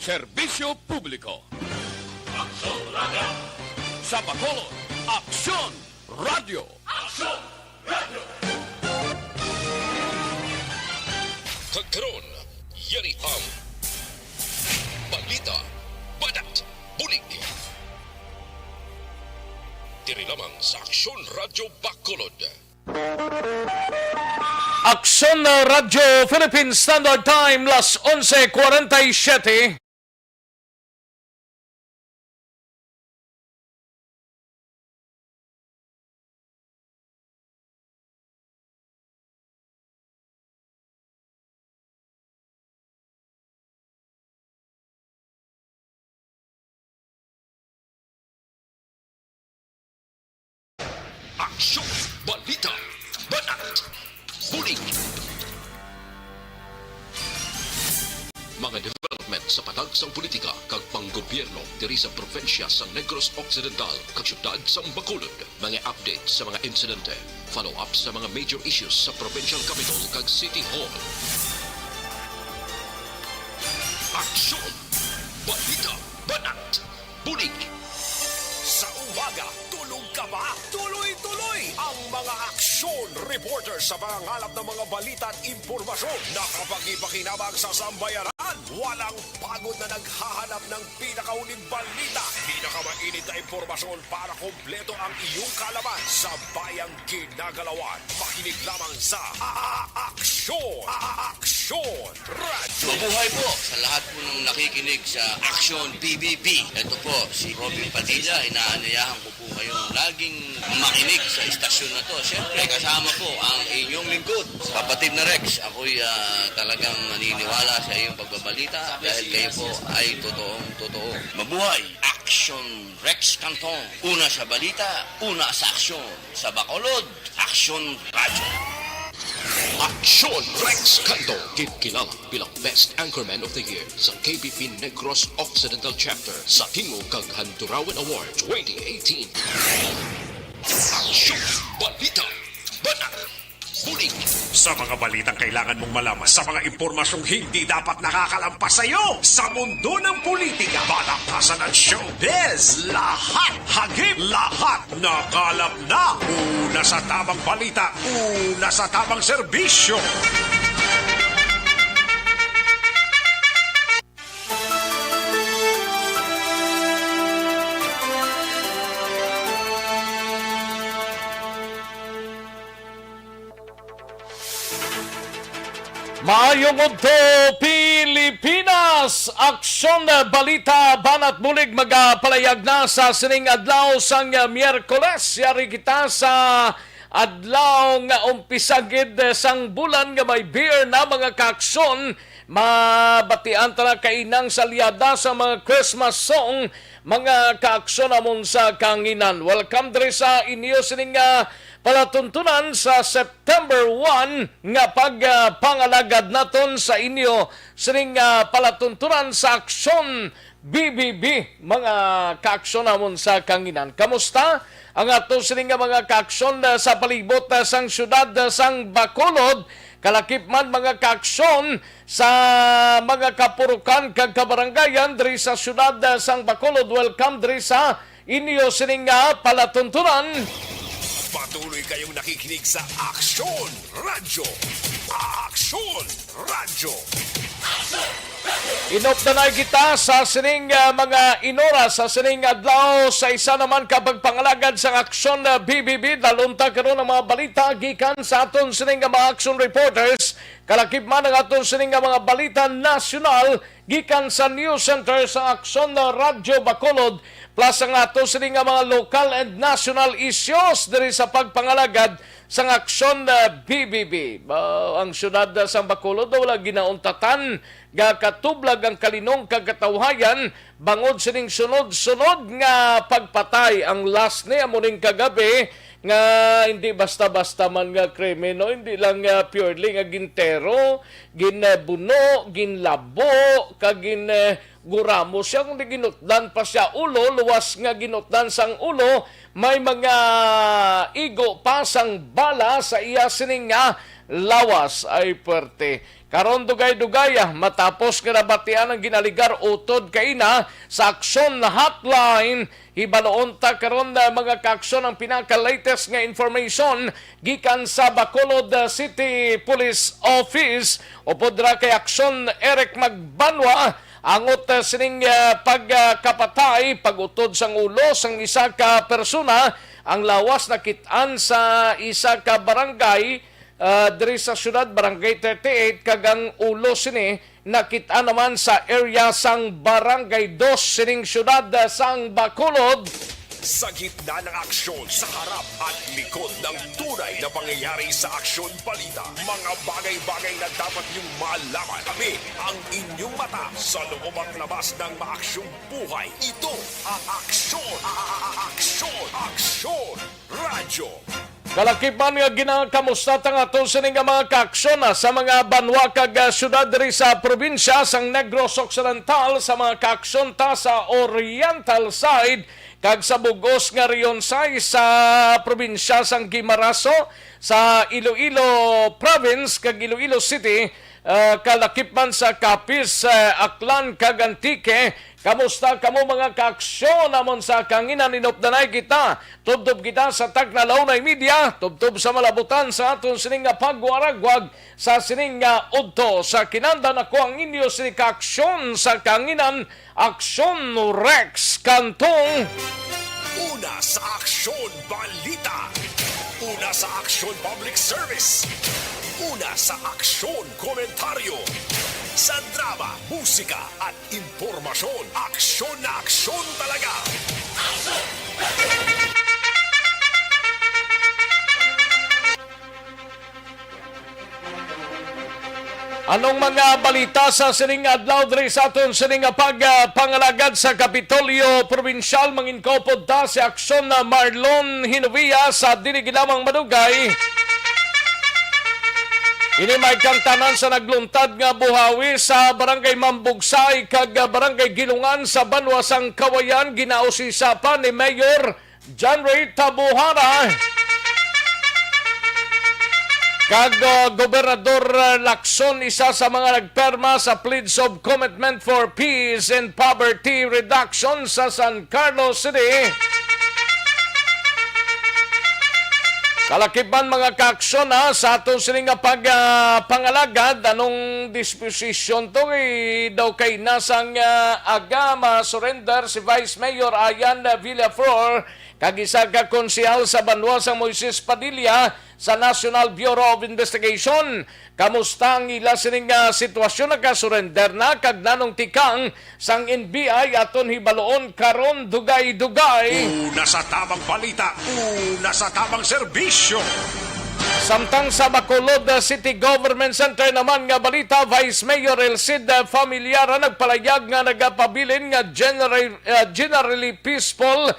Serbisyo Publiko. Aksyon Radio! Sa Bacolod, Aksyon Radio. Aksyon Radio! Kagkaroon, yari ang Balita, Banat, Bulig. Diri lamang sa Aksyon Radio Bacolod. Aksyon Radio Philippine Standard Time, las 11:47. Aksyon, Balita, Banat, Bulig. Mga development sa patagsang politika kag panggobyerno diri sa propensya sa Negros Occidental kag syudad sa Bacolod. Mga update sa mga insidente, follow up sa mga major issues sa provincial capital kag City Hall. Aksyon, Balita, Banat, Bulig. Sa umaga, tulog ka ba? Tuloy-tuloy ang mga aksyon reporter sa mga ngalap ng mga balita at impormasyon na kapag-ipakinabang sa sambayaran. Walang pagod na naghahanap ng pinakauling balita, pinakamainit na impormasyon para kompleto ang iyong kalaman sa bayang kinagalawan. Makinig lamang sa Aksyon! Aksyon Radio! Mabuhay po sa lahat po ng nakikinig sa Aksyon BBB. Ito po si Robin Padilla. Inaanyayahan ko po kayong laging makinig sa istasyon na to. Siyempre kasama po ang inyong lingkod, kapatid na Rex. Ako'y talagang naniniwala sa iyong pagbabalita dahil kayo po ay totoong-totoo. Mabuhay! Aksyon Rex Cantong. Una sa balita, una sa aksyon. Sa Bacolod, Aksyon Radio. Aksyon Rex Cantong, kilala bilang Best Anchorman of the Year sa KBP Negros Occidental Chapter sa Tingog kag Handurawan Award 2018. Aksyon, Balita, Banat, Bulig. Sa mga balitang kailangan mong malaman, sa mga impormasyong hindi dapat nakakalampas sa iyo, sa mundo ng politika, balakasan at showbiz, lahat, hagip, lahat, nakalap na. Una sa tamang balita, una sa tamang serbisyo. Maayong udto Pilipinas! Aksyon Balita Banat Bulig magapalayag na sa sining adlaw sang Miyerkules. Yari kita sa adlaw nga umpisagid sang bulan nga may beer na mga kaaksyon. Mabatian ta na kainang salyada sa mga Christmas song, mga kaaksyon amon sa kanginan. Welcome diri sa inyo sining palatuntunan sa September 1 nga pagpangalagad naton sa inyo sining palatuntunan sa Aksyon BBB, mga kaaksyon namon sa kanginan. Kamusta ang ato sining mga kaaksyon sa palibot sang syudad sang Bacolod? Kalakip man mga kaaksyon sa mga kapurukan kag kabarangayan diri sa syudad sang Bacolod. Welcome diri sa inyo sining palatuntunan. Patuloy kayong nakikinig sa Aksyon Radio. Aksyon Radio. Inop na kita sa sining mga inora sa sining adlaw sa isa naman kapag pangalagad sa Aksyon BBB. Dalunta karon ang mga balita gikan sa aton sining mga action reporters. Kalakip man ang aton sining mga balita nasyonal gikan sa News Center sa Aksyon Radio Bacolod. Plus ang ato sining mga local and national issues diri sa pagpangalagad sa Aksyon BBB. Ang syudad sa Bacolod wala ginauntatan gakatublag ang kalinong kagatawhayan bangod sining sunod-sunod nga pagpatay ang last ni amuning kagabi nga hindi basta-basta man nga krimen, no? Hindi lang purely nga gintero, ginbuno, ginlabo, kag guramo siya kung ginutdan pa siya ulo, luwas nga ginutdan sang ulo, may mga igo pa sang bala sa iya sining nga lawas ay perte. karon dugay-dugay matapos nga nabatian ang ginaligar utod kaina sa aksyon na hotline. Hibaloon ta karon na mga kaaksyon ang pinaka-latest nga information gikan sa Bacolod City Police Office. Upod ra kay aksyon Eric Magbanwa angot sining pagkapatay pagutod sang ulo sang isa ka persona. Ang lawas nakitaan sa isa ka barangay diri sa syudad, Barangay 38, kagang ulo sini nakita naman sa area sang Barangay 2 sining syudad sang Bacolod. Sa gitna ng aksyon, sa harap at likod ng tunay na pangyayari sa Aksyon Balita, mga bagay-bagay na dapat niyong malaman. Kami ang inyong mata sa loob at labas ng maaksyong buhay. Ito ang Aksyon! Aksyon! Aksyon! Radyo! Kalakipan nga ginakamusta tang aton sa nga mga kaaksyon sa mga banwa kag syudad diri sa probinsya sang Negros Occidental, sa mga kaaksyon ta sa Oriental side kag sa bugos nga Rionsay sa probinsya sang Guimaraso, sa Iloilo Province kag Iloilo City, kalakip sa Capiz, Aklan kag Antique. Kamusta kamo mga kaaksyon namon sa kanginan inopdanay kita? Tubtob kita sa Tagnalaunay Media, tubtob sa malabutan sa aton sining nga pagwaragwag sa sining nga udto sa kinandan ako ang inyo sining kaaksyon sa kanginan, Aksyon Rex Cantong. Una sa Aksyon Balita. Una sa Aksyon Public Service. Una sa Aksyon Komentaryo. Sa drama, musika at impormasyon, aksyon na aksyon talaga. Anong mga balita sa sining adlaw diri sa aton sining pagpangalagad sa Kapitolyo Provincial? Manginkopod ta si Aksyon na Marlon Hinovia sa dinigilamang madugay. Ini may kantanan sa nagluntad nga buhawi sa Barangay Mambugsay kag Barangay Gilungan sa Banwasang Kawayan, ginausisapan ni Mayor John Ray Tabuhara kag Gobernador Lacson, isa sa mga nagperma sa Pledge of Commitment for Peace and Poverty Reduction sa San Carlos City. Kalakiban mga kaaksyon sa aton sining pagpangalagad, anong disposition to daw kay nasang aga surrender si Vice Mayor Ayan Villaflor kag isa ka konsehal sa Banwasang Moises Padilla sa National Bureau of Investigation. Kamusta ang ila sining sitwasyon? Nagka-surrender na kag nanong tikang sang NBI aton hibaloon karon dugay-dugay. Una sa tamang balita, una sa tamang serbisyo. Samtang sa Bacolod City Government Center naman nga balita, Vice Mayor Elcid Familiara nagpalayag nga nagapabilin nga generally peaceful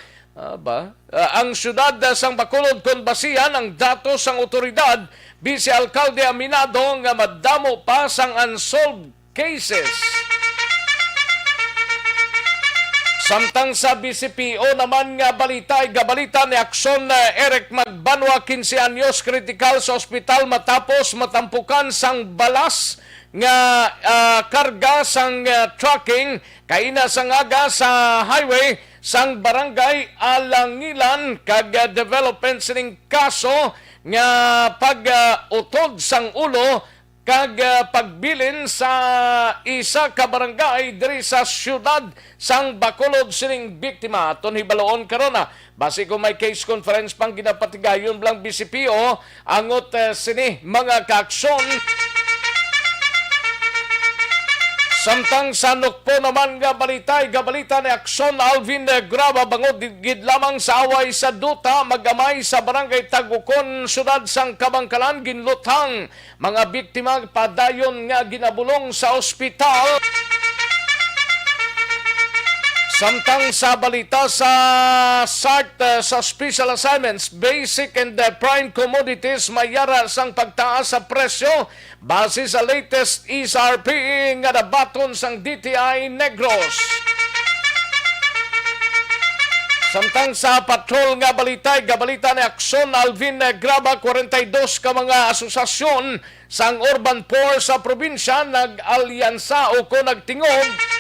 ang syudad sang Bacolod kon basihan ang datos sang otoridad. Vice Alcalde aminado nga madamo pa sang unsolved cases. Samtang sa BCPO naman nga balita, gabalita ni Aksyon Eric Magbanwa, 15 anyos, critical sa ospital matapos matampukan sang balas nga karga sang trucking kaina sang aga sa highway sang Barangay Alangilan kag development sining kaso nga pag-utod sang ulo kag pagbilin sa isa ka barangay diri sa syudad sang Bacolod sining biktima. Aton hibaloon karon base kung may case conference pang ginapatigayon blang BCPO angot sini mga kaaksyon. Samtang sa Nukpo naman nga balita ni Aksyon Alvin Graba bangod gid lamang sa away sa duta magamay sa Barangay Tagukon syudad sang Kabangkalan, ginlutang mga biktima padayon nga ginabulong sa ospital. Samtang sa balita sa SART sa Special Assignments, Basic and Prime Commodities mayara sang pagtaas sa presyo base sa latest SRP nga nabaton sang DTI Negros. Samtang sa patrol nga balita, gabalita ni Aksyon Alvin Graba, 42 ka mga asosasyon sang urban poor sa probinsya nag-alyansa o ko nagtingog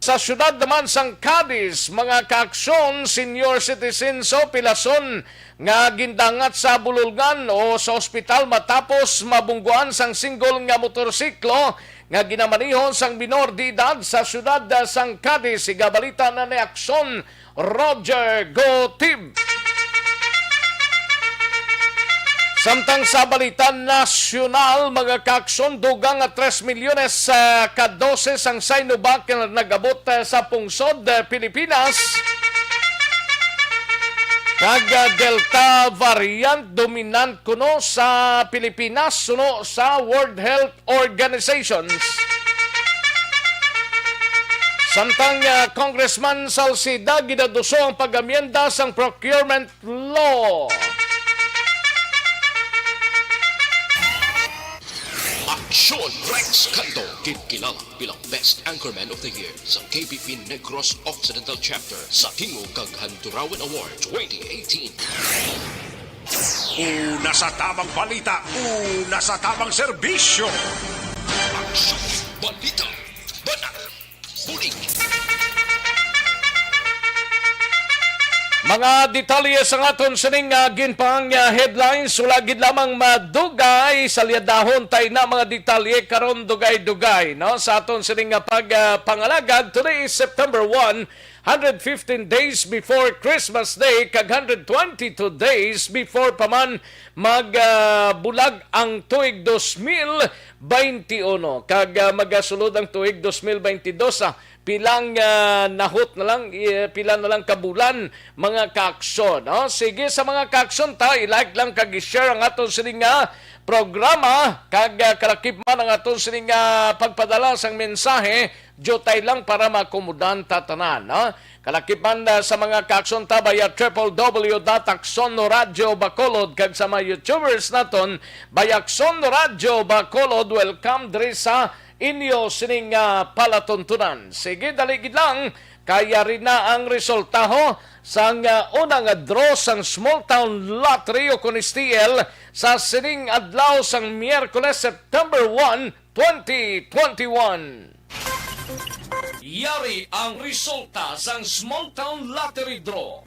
sa syudad naman sang Cadiz, mga kaaksyon, senior citizens o pilason nga gindangat sa bululgan o sa ospital matapos mabungguan sang single nga motorsiklo nga ginamanihon sang minor de edad sa syudad sang Cadiz. Igabalita na ni Aksyon Roger Gotib. Samtang sa balita nasyonal, mga kaaksyon, dugang 3 milyones ka doses ang Sinovac na nagabot sa pungsod Pilipinas. Kag Delta variant dominant kuno sa Pilipinas suno sa World Health Organizations. Samtang Congressman Salcida ginaduso ang pag-amyenda sang procurement law. Aksyon Rex Cantong, kilala bilang Best Anchorman of the Year sa KBP Negros Occidental Chapter sa Tingog kag Handurawan Award 2018. Una sa tamang balita, una sa tamang serbisyo. Aksyon Balita, Banat, Bulig. Mga detalye sa aton sining ginpang headlines, sulagid lamang madugay sa liadahon tay na mga detalye karon dugay-dugay no sa aton sining pagpangalagad. Today is September 1, 115 days before Christmas Day kag 122 days before paman magbulag ang tuig 2021 kag magasulod ang tuig 2022 pilang nahot na lang, pila na lang kabulan, mga kaaksyon. No? Sige, sa mga kaaksyon ta, i-like lang kag i-share ang aton sining programa, kag kalakip man ang aton sining pagpadala sang mensahe, jotay lang para makomodan tatanan. No? Kalakip man sa mga kaaksyon ta, baya www.aksonradyo Bacolod, kag sa mga YouTubers naton, baya Aksyon Radyo Bacolod, welcome diri sa inyo sining palatuntunan. Sige, daligid lang, kaya rin na ang resulta ho sang unang draw sang Small Town Lottery o Kunistiel sa sining adlaw sang Miyerkules, September 1, 2021. Yari ang resulta sang Small Town Lottery Draw.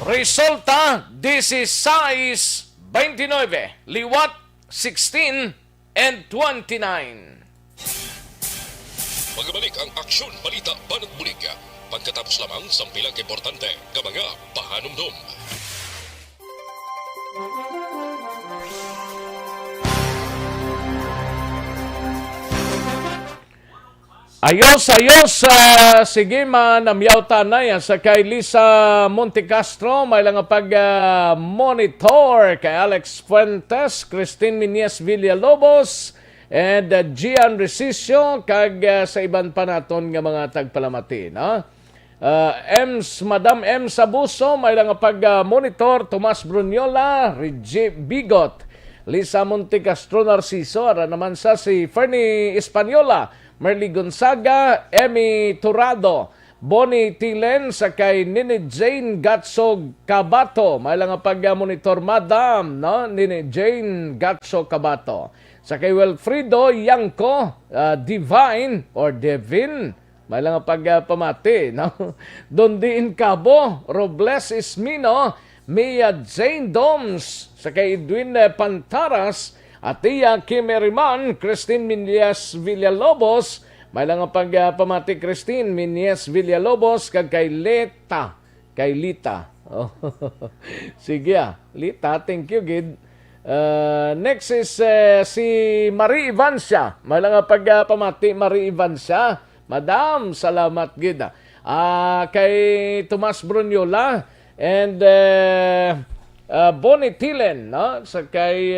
Resulta 16, 29, liwat 16, and 29. Magbalik ang Aksyon Balita Banat Bulig. Pagkatapos lamang sa pilang importante nga mga pahanumdum. Ayos, sige manamyaw tanay sa kay Lisa Montecastro, may lang pag-monitor kay Alex Fuentes, Christine Minies Villalobos, and Gian Resicio, kag sa iban pa naton nga mga tagpalamati. No? Madam M. Sabuso, may lang pag-monitor, Tomas Brunyola, Reggie Bigot, Lisa Montecastro Narciso, ara naman sa si Fernie Espanyola, Merly Gonzaga, Emmy Turado, Bonnie Tilen, sakay Nini Jane Gatso Cabato. May lang pag-monitor, Madam, no? Nini Jane Gatso Cabato. Sakay Wilfrido Yanko, Divine or Devin. May lang pag-pamati, no? Dondiin Cabo, Robles Ismino, Mia Jane Doms, sakay Edwin Pantaras, Atia Kimeriman, Christine Minies Villalobos, may lang pagpamati Christine Minies Villalobos, kag kay Lita. Oh. Sige Lita, thank you, Gid. Next is si Marie Ivancia, may lang pagpamati Marie Ivancia. Madam, salamat, Gid. Kay Tomas Brunyola, and Bonnie Tilen, no? Sa kay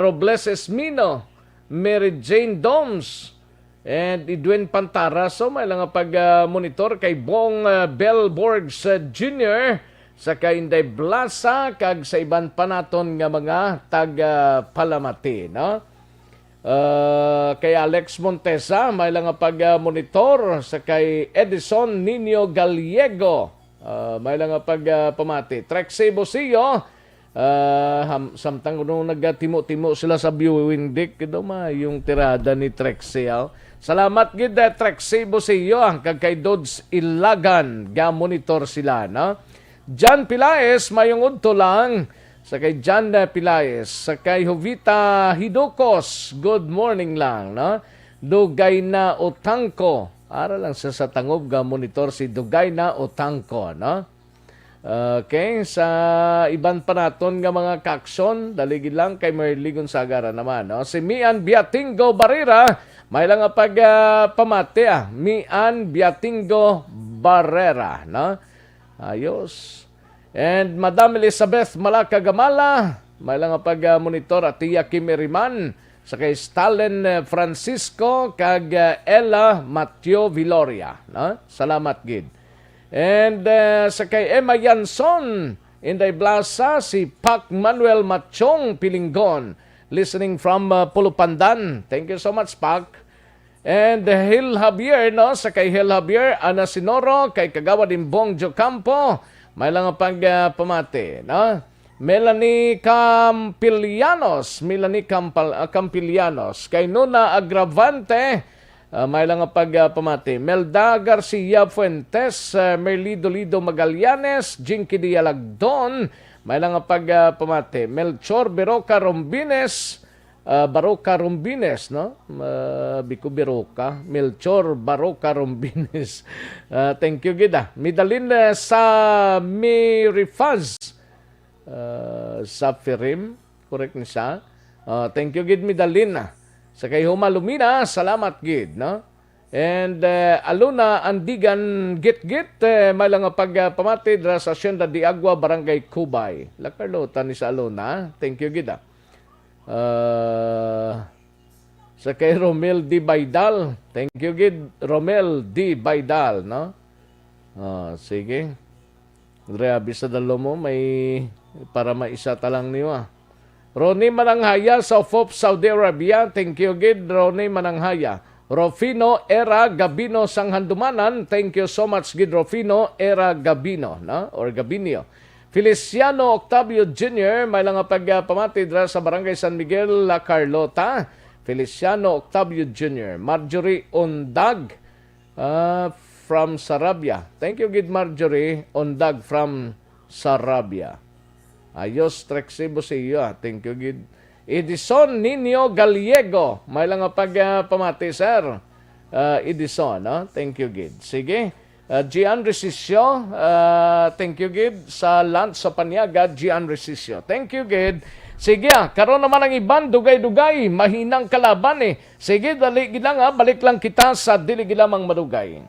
Robles Esmino, Mary Jane Doms, and Edwin Pantara. So may lang pag-monitor kay Bong Bellborgs Jr., sa kay Inday Blasa, kag sa iban pa naton nga mga tag-palamati. No? Kay Alex Montesa, may lang nga pag-monitor. Sa kay Edison Nino Gallego, may lang nga pamati. Trexie Bosillo, samtang nung nagtimo-timo sila sa viewing deck, yung tirada ni Trexie. Salamat gid Trexie Bosillo, kay Dodds Ilagan, ga-monitor sila. No? John Pilaes, mayong udto lang. Sa kay John Pilaes, sa kay Jovita Hidokos, good morning lang. No? Dugay na Otangko, ara lang sa tangob ga-monitor si Dugay na Otangko. No? Okay, sa iban pa naton nga mga kaksyon, daligid lang kay Merly Gonzagara naman. No? Si Mian Biatingo Barrera, may lang nga pamati. Mian Biatingo Barrera. No? Ayos. And Madam Elizabeth Malaka Gamala, may lang nga pag-monitor at Tia Kim Eriman, sa kay Stalin Francisco, kag Ella Mateo Viloria. No? Salamat gid. And sa kay Emma Yanson, Inday Blasa, si Pac Manuel Machong Pilinggon, listening from Pulupandan. Thank you so much, Pac. And Hil Javier, no? Sa kay Hil Javier, Ana Sinoro, kay Kagawad Imbong Jocampo, may lang pamati, no? Melanie Campilianos, kay Nuna Agravante, may lang pamati. Melda Garcia Fuentes, Merly Dolido Magallanes, Jinky Dialagdon, may lang pamati. Melchor Beroca Rombines, no? Biko Beroca, Melchor Baroca Rombines. Thank you, Gida. Midalin sa Mirifaz, sa Firim, correct ni siya. Thank you, Gid Midalin. Sa kay Humalumina, salamat, Gid. No? And Aluna Andigan Git-Git, may lang pamati dra sa Hacienda de Agua, Barangay Cubay. Lakarlota ni sa Aluna. Thank you, Gida. Sa kay Romel D. Baydal. Thank you, Gid. Romel D. Baydal, no? Sige. Grabe sa dalo mo, may para maisa talang niwa. Ronnie Mananghaya sa FOP Saudi Arabia. Thank you, Gid. Ronnie Mananghaya. Rofino Era Gabino Sanghandumanan. Thank you so much, Gid Rofino Era Gabino, no? Or Gabinio. Feliciano Octavio Jr., may lang pamati dra sa Barangay San Miguel, La Carlota. Feliciano Octavio Jr. Marjorie Ondag from Sarabia. Thank you, Gid Marjorie Ondag from Sarabia. Ayos, Trexie Bosillo. Thank you, Gid. Edison Nino Gallego, may lang pamati, sir. Edison, no? Thank you, Gid. Sige. Gian Resisio, thank you, Gid. Sa lunch sa Panyaga, Gian Resisio. Thank you, Gid. Sige, karon naman ang iban, dugay-dugay, mahinang kalaban eh. Sige, dali lang balik lang kita sa dili gilamang madugay.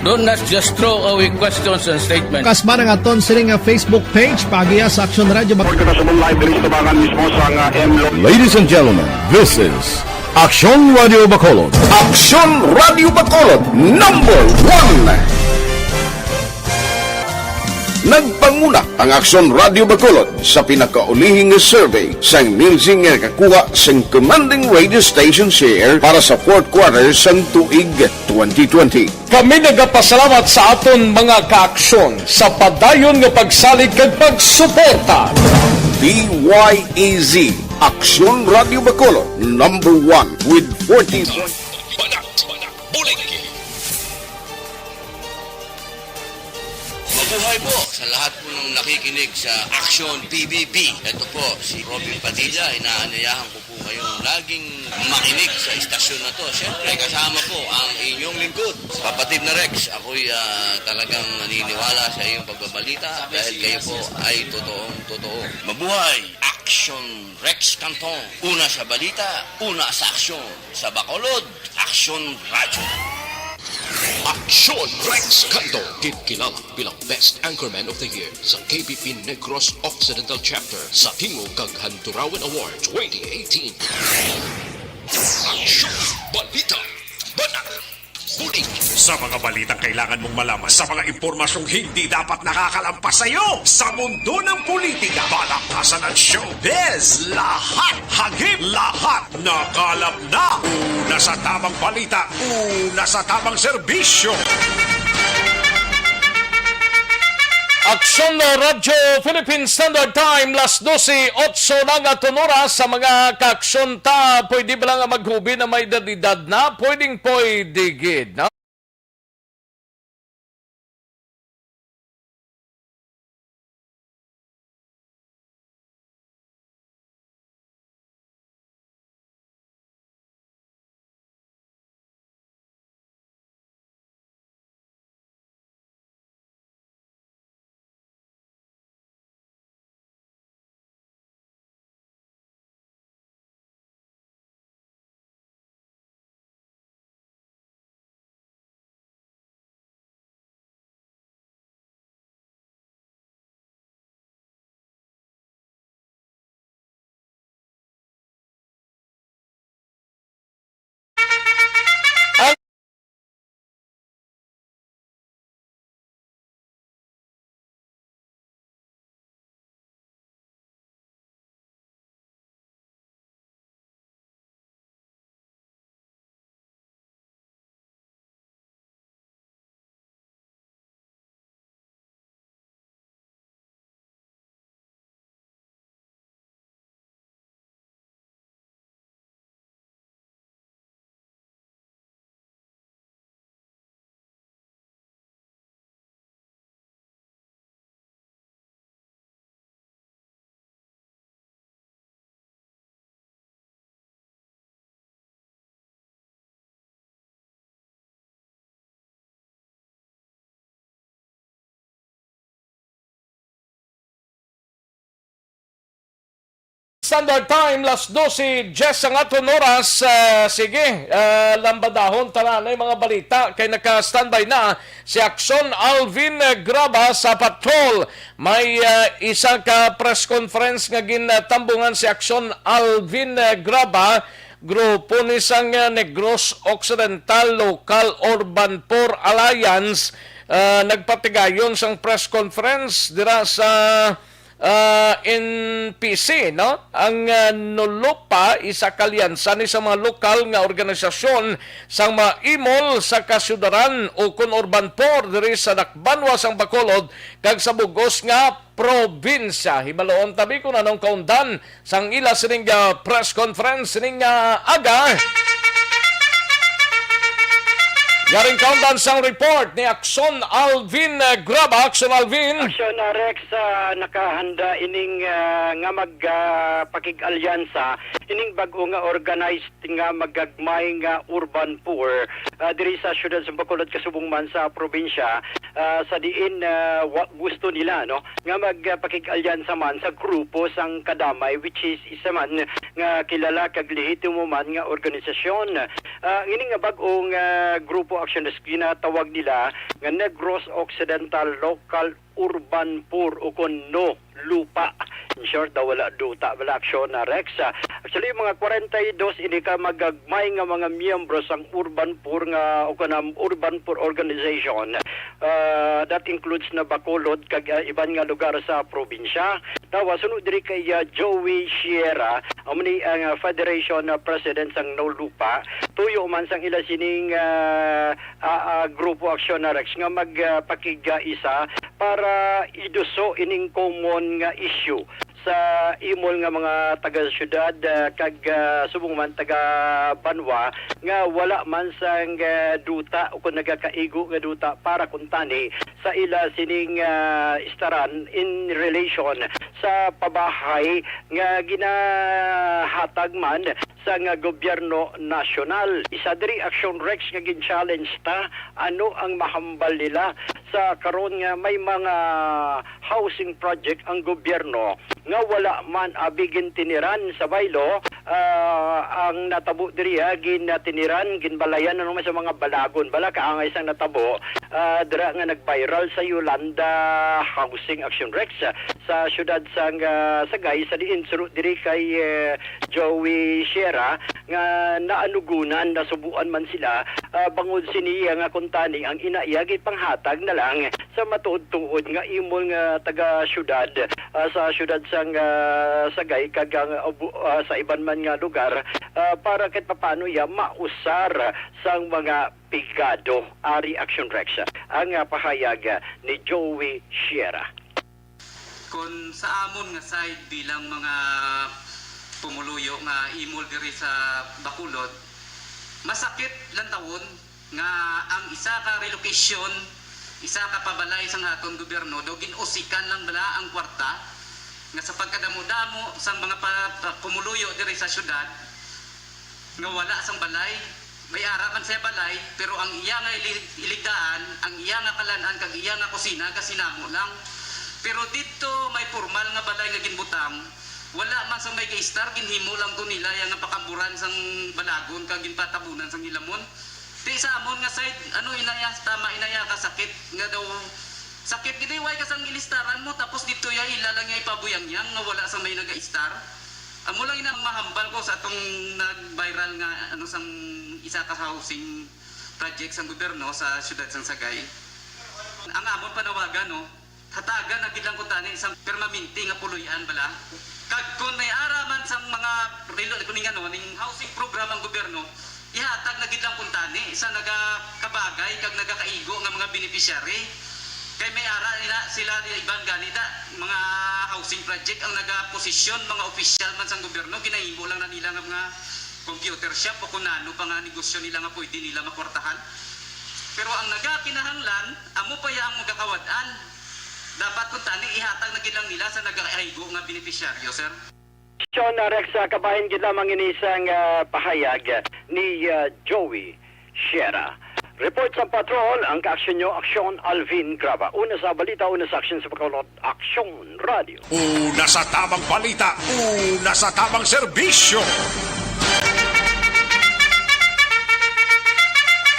Do not just throw away questions and statements. Kasbarang aton sining nga Facebook page pagiya sa Aksyon Radio. Ladies and gentlemen, this is Aksyon Radio Bacolod. Aksyon Radio Bacolod, #1. Nagpanguna ang Aksyon Radio Bacolod sa pinakaulihing survey sa nilsing nga kakuha sa commanding radio station share para sa fourth quarter sang tuig 2020. Kami nagapasalamat sa aton mga kaaksyon sa padayon nga pagsalig kag pagsuporta. DYEZ Aksyon Radio Bacolod #1 with 40. Banat, Bulig. Mabuhay po sa lahat po ng nakikinig sa Aksyon PBB. Ito po, si Robin Padilla. Inaanyayahan ko po kayong laging makinig sa istasyon na to. Siyempre, kasama po ang inyong lingkod. Kapatid na Rex, ako'y talagang naniniwala sa iyong pagbabalita dahil kayo po ay totoong-totoo. Mabuhay! Aksyon Rex Cantong. Una sa balita, una sa aksyon. Sa Bacolod, Aksyon Radio. Aksyon Rex Cantong, kilala bilang Best Anchorman of the Year sa KBP Negros Occidental Chapter sa Tingog kag Hanturawan Award 2018. Aksyon Balita, Banat, Bulig. Sa mga balitang kailangan mong malaman, sa mga impormasyong hindi dapat nakakalampas sa iyo, sa mundo ng politika, balakasan at showbiz, lahat, hagip, lahat, nakalap na. Una sa tamang balita, una sa tamang serbisyo. Aksyon Radyo Philippine Standard Time, las 12:08 na nga tunora sa mga kaaksyon ta. Pwede ba lang maghubi na may dadidad na? Pwede gid, no? Standard Time, las 12:10 ang aton oras. Sige, lambadahon taranay mga balita kay naka-standby na si Aksyon Alvin Graba sa patrol. May isa ka press conference nga ginatambungan si Aksyon Alvin Graba. Grupo ni sang Negros Occidental Local Urban Poor Alliance nagpatigayon sang press conference dira sa NPC, no? Ang Nulupa, isa kalyansa ni sa mga lokal nga organisasyon sang mga imol sa kasyudaran o kun urban poor diri sa Dakbanwa sang Bacolod kag sa bugos nga probinsya. Hibaloon tabi kung anong kaundan sang ila sining press conference sining aga. Yaring kaundan sang report ni Aksyon Alvin Graba. Aksyon Alvin. Aksyon Rex, nakahanda ining nga magpakig-alyansa ining bago nga organized nga magagmay nga urban poor diri sa syudad sa Bacolod kasubong man sa probinsya sa diin gusto nila no nga magpakig-alyansa man sa grupo sang kadamay which is isa man nga kilala kag lehitimo man nga organisasyon. Ining nga bagong grupo action na ginatawag nila nga Negros Occidental Local urban poor o kun no lupa. In short, daw wala duta, wala aksyon na Rex. Actually, mga 42 ini ka magagmay nga mga miyembro sang urban poor nga o kanang urban poor organization. That includes na Bacolod kag iban nga lugar sa probinsya. Tawa sunod diri kay Joey Sierra, amni ang Federation President sang No Lupa. Tuyo man sang ila sining grupo aksyon na Rex nga magpakiga isa para iduso ining common nga issue sa imol nga mga taga-syudad kag subong man taga-Banwa nga wala man sang duta o kung nagakaigo nga duta para kuntani sa ila sining istaran in relation sa pabahay nga ginahatag man sa nga gobyerno nasyonal. Isa diri Aksyon Rex nga gin-challenge ta ano ang mahambal nila sa karon nga may mga housing project ang gobyerno nga wala man abigin tiniran sa baylo. Ang natabo diri ginatiniran ginbalayan ano sa mga balagon bala kaangay sang natabo dira nga nag-viral sa Yolanda Housing Action Rex sa syudad sang Sagay sa diin suru diri kay Joey Sierra nga naanugunan nasubuan man sila bangod siniya nga kuntani ang inaiyagi panghatag na lang sa matuod-tuod nga imol nga taga syudad sa syudad sang Sagay kag sa iban man nga lugar para kahit paano ya mausar sang mga pigado. Ari Action Rex ang pahayag ni Joey Sierra. Kung sa amon nga side bilang mga pumuluyo nga imol diri sa Bacolod, masakit lang tawon nga ang isa ka relocation, isa ka pabalay sang haton gobyerno do ginusikan lang bala ang kwarta nga sa pagkadamo-damo sang mga pumuluyo diri sa syudad nga wala sang balay, may ara man sa balay pero ang iya nga iligdaan, ang iya nga kalanan kag iya nga kusina kasinamo lang. Pero dito may formal nga balay nga ginbutang, wala man sa may ga-star ginhimo lang to nila yang pakamburan sang balagon kag ginpatabunan sang ilamon. Di sa amon nga side ano inaya tama inaya ka sakit nga daw sakit gid way ka sang ilistaran mo tapos dito ya ilalang nga ipabuyang-yang nga wala sa may naga-star. Amo lang inang mahambal ko sa atong nag-viral nga ano sang isa ka housing project sang gobyerno sa syudad sang Sagay. Ang amon panawagan no, hatagan na gid lang kuntani isang permanente nga puloy-an bala. Kag kun may araman sang mga relo kuning ano ning housing program ang gobyerno, ihatag na gid lang kuntani sa nagakabagay kag nagakaigo nga mga beneficiary. Kay may ara nila sila ibang ganita mga housing project ang nagaposisyon mga official man sang gobyerno ginahimo lang na nila nga mga computer shop o kung ano pa nga negosyo nila nga pwede nila makwartahan. Pero ang nagakinahanglan amo pa ya ang magakawad-an. Dapat kung tani ihatag na gid lang nila sa nagakaigo nga beneficiaryo, sir. Aksyon Rex kabahin gid lamang inisang pahayag ni Joey Sierra. Report sa patrol, ang kaaksyon nyo, Aksyon Alvin Graba. Una sa balita, una sa aksyon sa Bacolod, Aksyon Radio. Una sa tamang balita, una sa tamang serbisyo.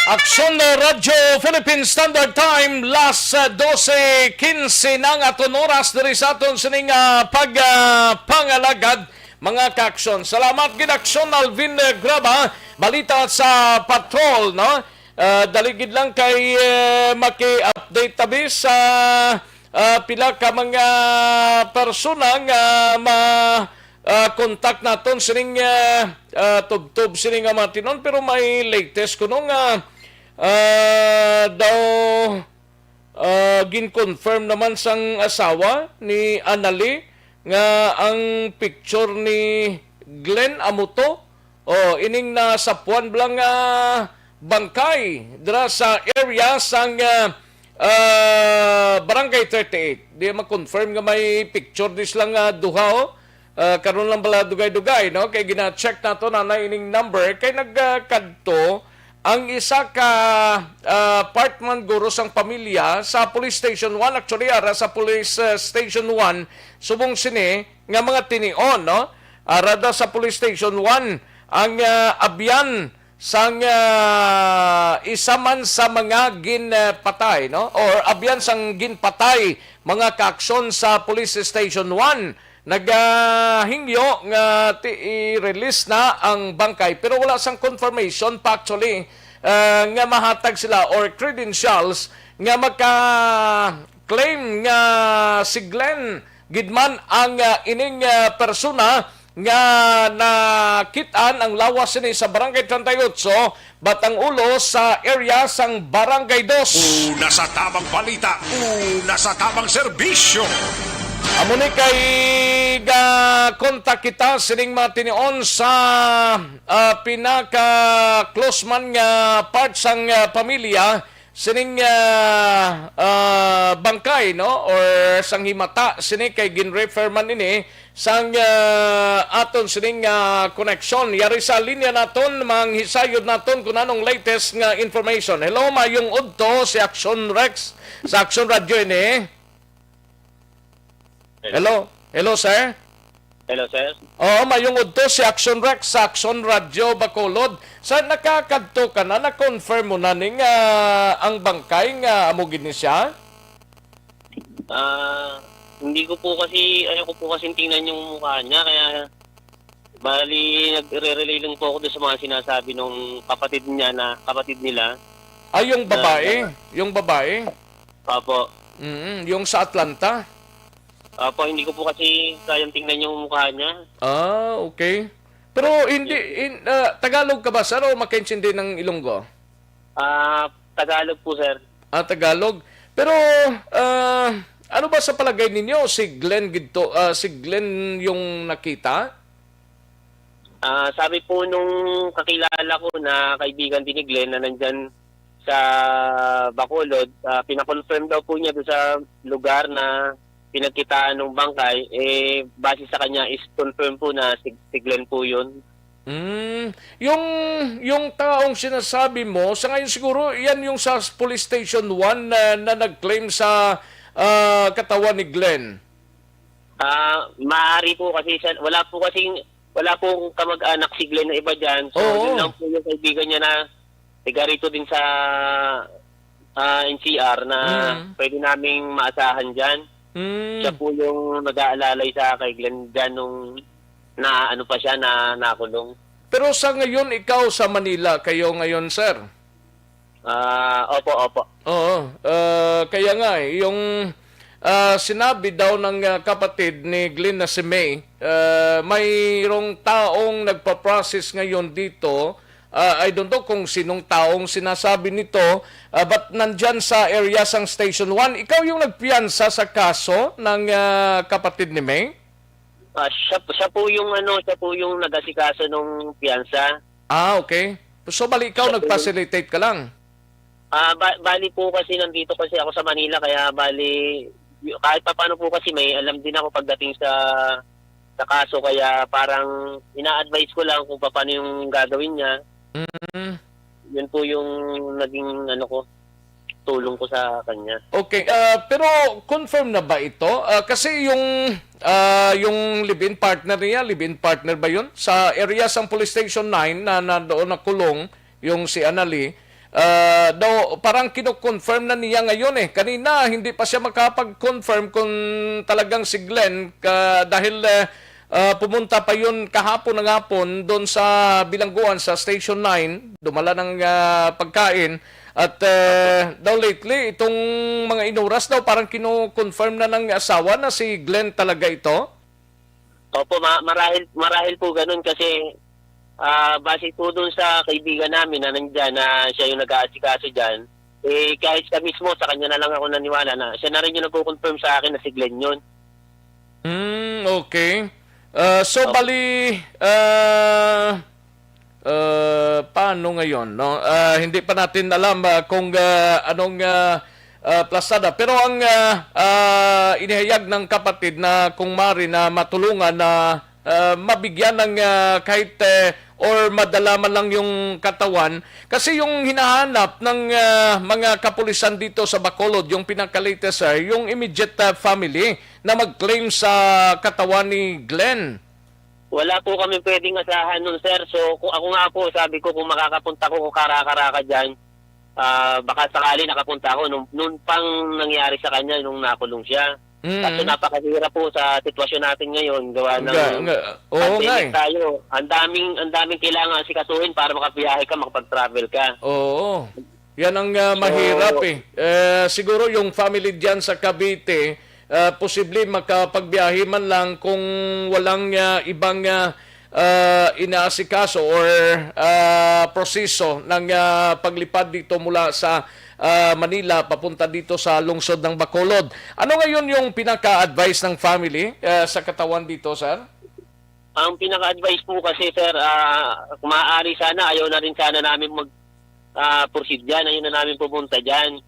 Aksyon Radio Philippine Standard Time last 12:15 ng aton oras diri sa aton sining pagpangalagad mga kaaksyon. Salamat gid Aksyon Alvin Graba. Balita sa patrol no. Daligid lang kay maki-update tabi sa pila ka mga persona nga contact naton sining tubtob sining matinon pero may latest kuno nga daw gin-confirm naman sang asawa ni Anali nga ang picture ni Glenn Amuto ining nasapuan blang bangkay dira sa area sang Barangay 38. Di ma-confirm nga may picture dis lang duha karon lang bala dugay-dugay no kay gina-check nato na ining number kay nagkadto ang isa ka apartment guro sang pamilya sa Police Station 1 actually ara sa Police Station 1 subong sini nga mga tinion no ara sa Police Station 1 ang abyan sang isa man sa mga ginpatay, no? Or abyan sang ginpatay mga kaaksyon sa Police Station 1, naghingyo nga i-release na ang bangkay pero wala sang confirmation pa actually nga mahatag sila or credentials nga maka-claim nga si Glenn gidman ang ining persona nga nakitaan ang lawas ni sa Barangay 38, Batang Ulo sa area sang Barangay 2. Una sa tamang balita, una sa tamang serbisyo. Amo ni kay kontak kita sining mga tinion sa pinaka-close man nga part sang pamilya sining bangkay, no? Or sang himata sini kay ginrefer man ini sang aton sining connection. Yari sa linya naton, manghisayod naton kung anong latest nga information. Hello, mayong udto si Aksyon Rex sa Aksyon Radio ini. Hello? Hello, sir? Hello, sir. Oo, mayong udto si Aksyon Rex sa Aksyon Radio Bacolod. Sa nakakadto ka na, na-confirm mo na ning ang bangkay nga amugin ni siya? Hindi ko po kasi, ayaw ko po kasi tingnan yung mukha niya, kaya bali nagre-relay lang po ako doon sa mga sinasabi nung kapatid niya na kapatid nila. Ay, yung babae? Yung babae? Opo. Yung sa Atlanta? Opo, hindi ko po kasi kayang tingnan yung mukha niya. Ah, okay. Pero hindi, Tagalog ka ba, sir, o makaintindi ng Ilonggo? Tagalog po, sir. Tagalog. Pero, ano ba sa palagay ninyo? Si Glenn yung nakita? Sabi po nung kakilala ko na kaibigan din ni Glenn na nandyan sa Bacolod, pinakonfirm daw po niya doon sa lugar na pinagkitaan ng bangkay, base sa kanya is confirm po na si Glenn po yun. Yung taong sinasabi mo, sa ngayon siguro, yan yung sa Police Station 1 na nag-claim sa katawan ni Glenn. Maaari po kasi, wala po kamag-anak si Glenn na iba dyan. So, yun lang po yung kaibigan niya na tiga rito din sa NCR na pwede naming maasahan dyan. Siya po yung nag-aalalay sa kay Glenn dyan nung pa siya na nakulong. Pero sa ngayon, ikaw sa Manila, kayo ngayon, sir? Opo. Oo. Kaya nga, yung sinabi daw ng kapatid ni Glenn na si May, mayroong taong nagpa-process ngayon dito. I don't know kung sinong taong sinasabi nito, but nandyan sa area sang Station 1. Ikaw yung nagpiyansa sa kaso ng kapatid ni May? Siya po yung nag-asikaso nung piyansa. Okay. So bali ikaw nag-facilitate ka lang? Bali po kasi nandito kasi ako sa Manila, kaya bali kahit pa paano po kasi may alam din ako pagdating sa kaso, kaya parang ina-advise ko lang kung paano yung gagawin niya. Yun po yung naging tulong ko sa kanya. Okay, pero confirm na ba ito? Kasi yung live-in partner niya, live-in partner ba yun? Sa area sang Police Station 9 na doon nakulong yung si Anali, daw parang kino-confirm na niya ngayon Kanina hindi pa siya makapag-confirm kung talagang si Glenn dahil pumunta pa yun kahapon ng hapon doon sa bilangguan sa Station 9, dumala ng pagkain at daw lately itong mga inuras daw parang kino-confirm na ng asawa na si Glenn talaga ito. Opo, marahil po ganun kasi base po doon sa kaibigan namin na nandyan na siya yung nag-aasikaso dyan, kahit siya mismo sa kanya na lang ako naniwala na siya na rin yung nagko-confirm sa akin na si Glenn yun. Okay. So bali paano ngayon, no? Hindi pa natin alam kung anong plasada, pero ang inihayag ng kapatid na kung mari na matulungan na mabigyan ng kahit or madala man lang yung katawan, kasi yung hinahanap ng mga kapulisan dito sa Bacolod, yung pinaka-latest yung immediate family na mag-claim sa katawan ni Glenn. Wala po kami pwedeng asahan nun, sir. So, kung ako nga po, sabi ko, kung makakapunta ko karaka-raka dyan, baka sakali nakapunta ako nung pang nangyari sa kanya nung nakulong siya. Kasi napakahirap po sa sitwasyon natin ngayon gawa ng pandemic tayo. Ang daming kailangan asikasuhin para makabiyahe ka, makapag-travel ka. Oo. Yan ang mahirap siguro yung family diyan sa Cavite, posible makapagbiyahe man lang kung walang ibang inaasikaso or proseso ng paglipad dito mula sa Manila papunta dito sa lungsod ng Bacolod. Ano ngayon yung pinaka-advice ng family sa katawan dito, sir? Ang pinaka-advice po kasi, sir, kung maaari sana, ayaw na rin sana namin proceed dyan, ayaw na namin pupunta dyan.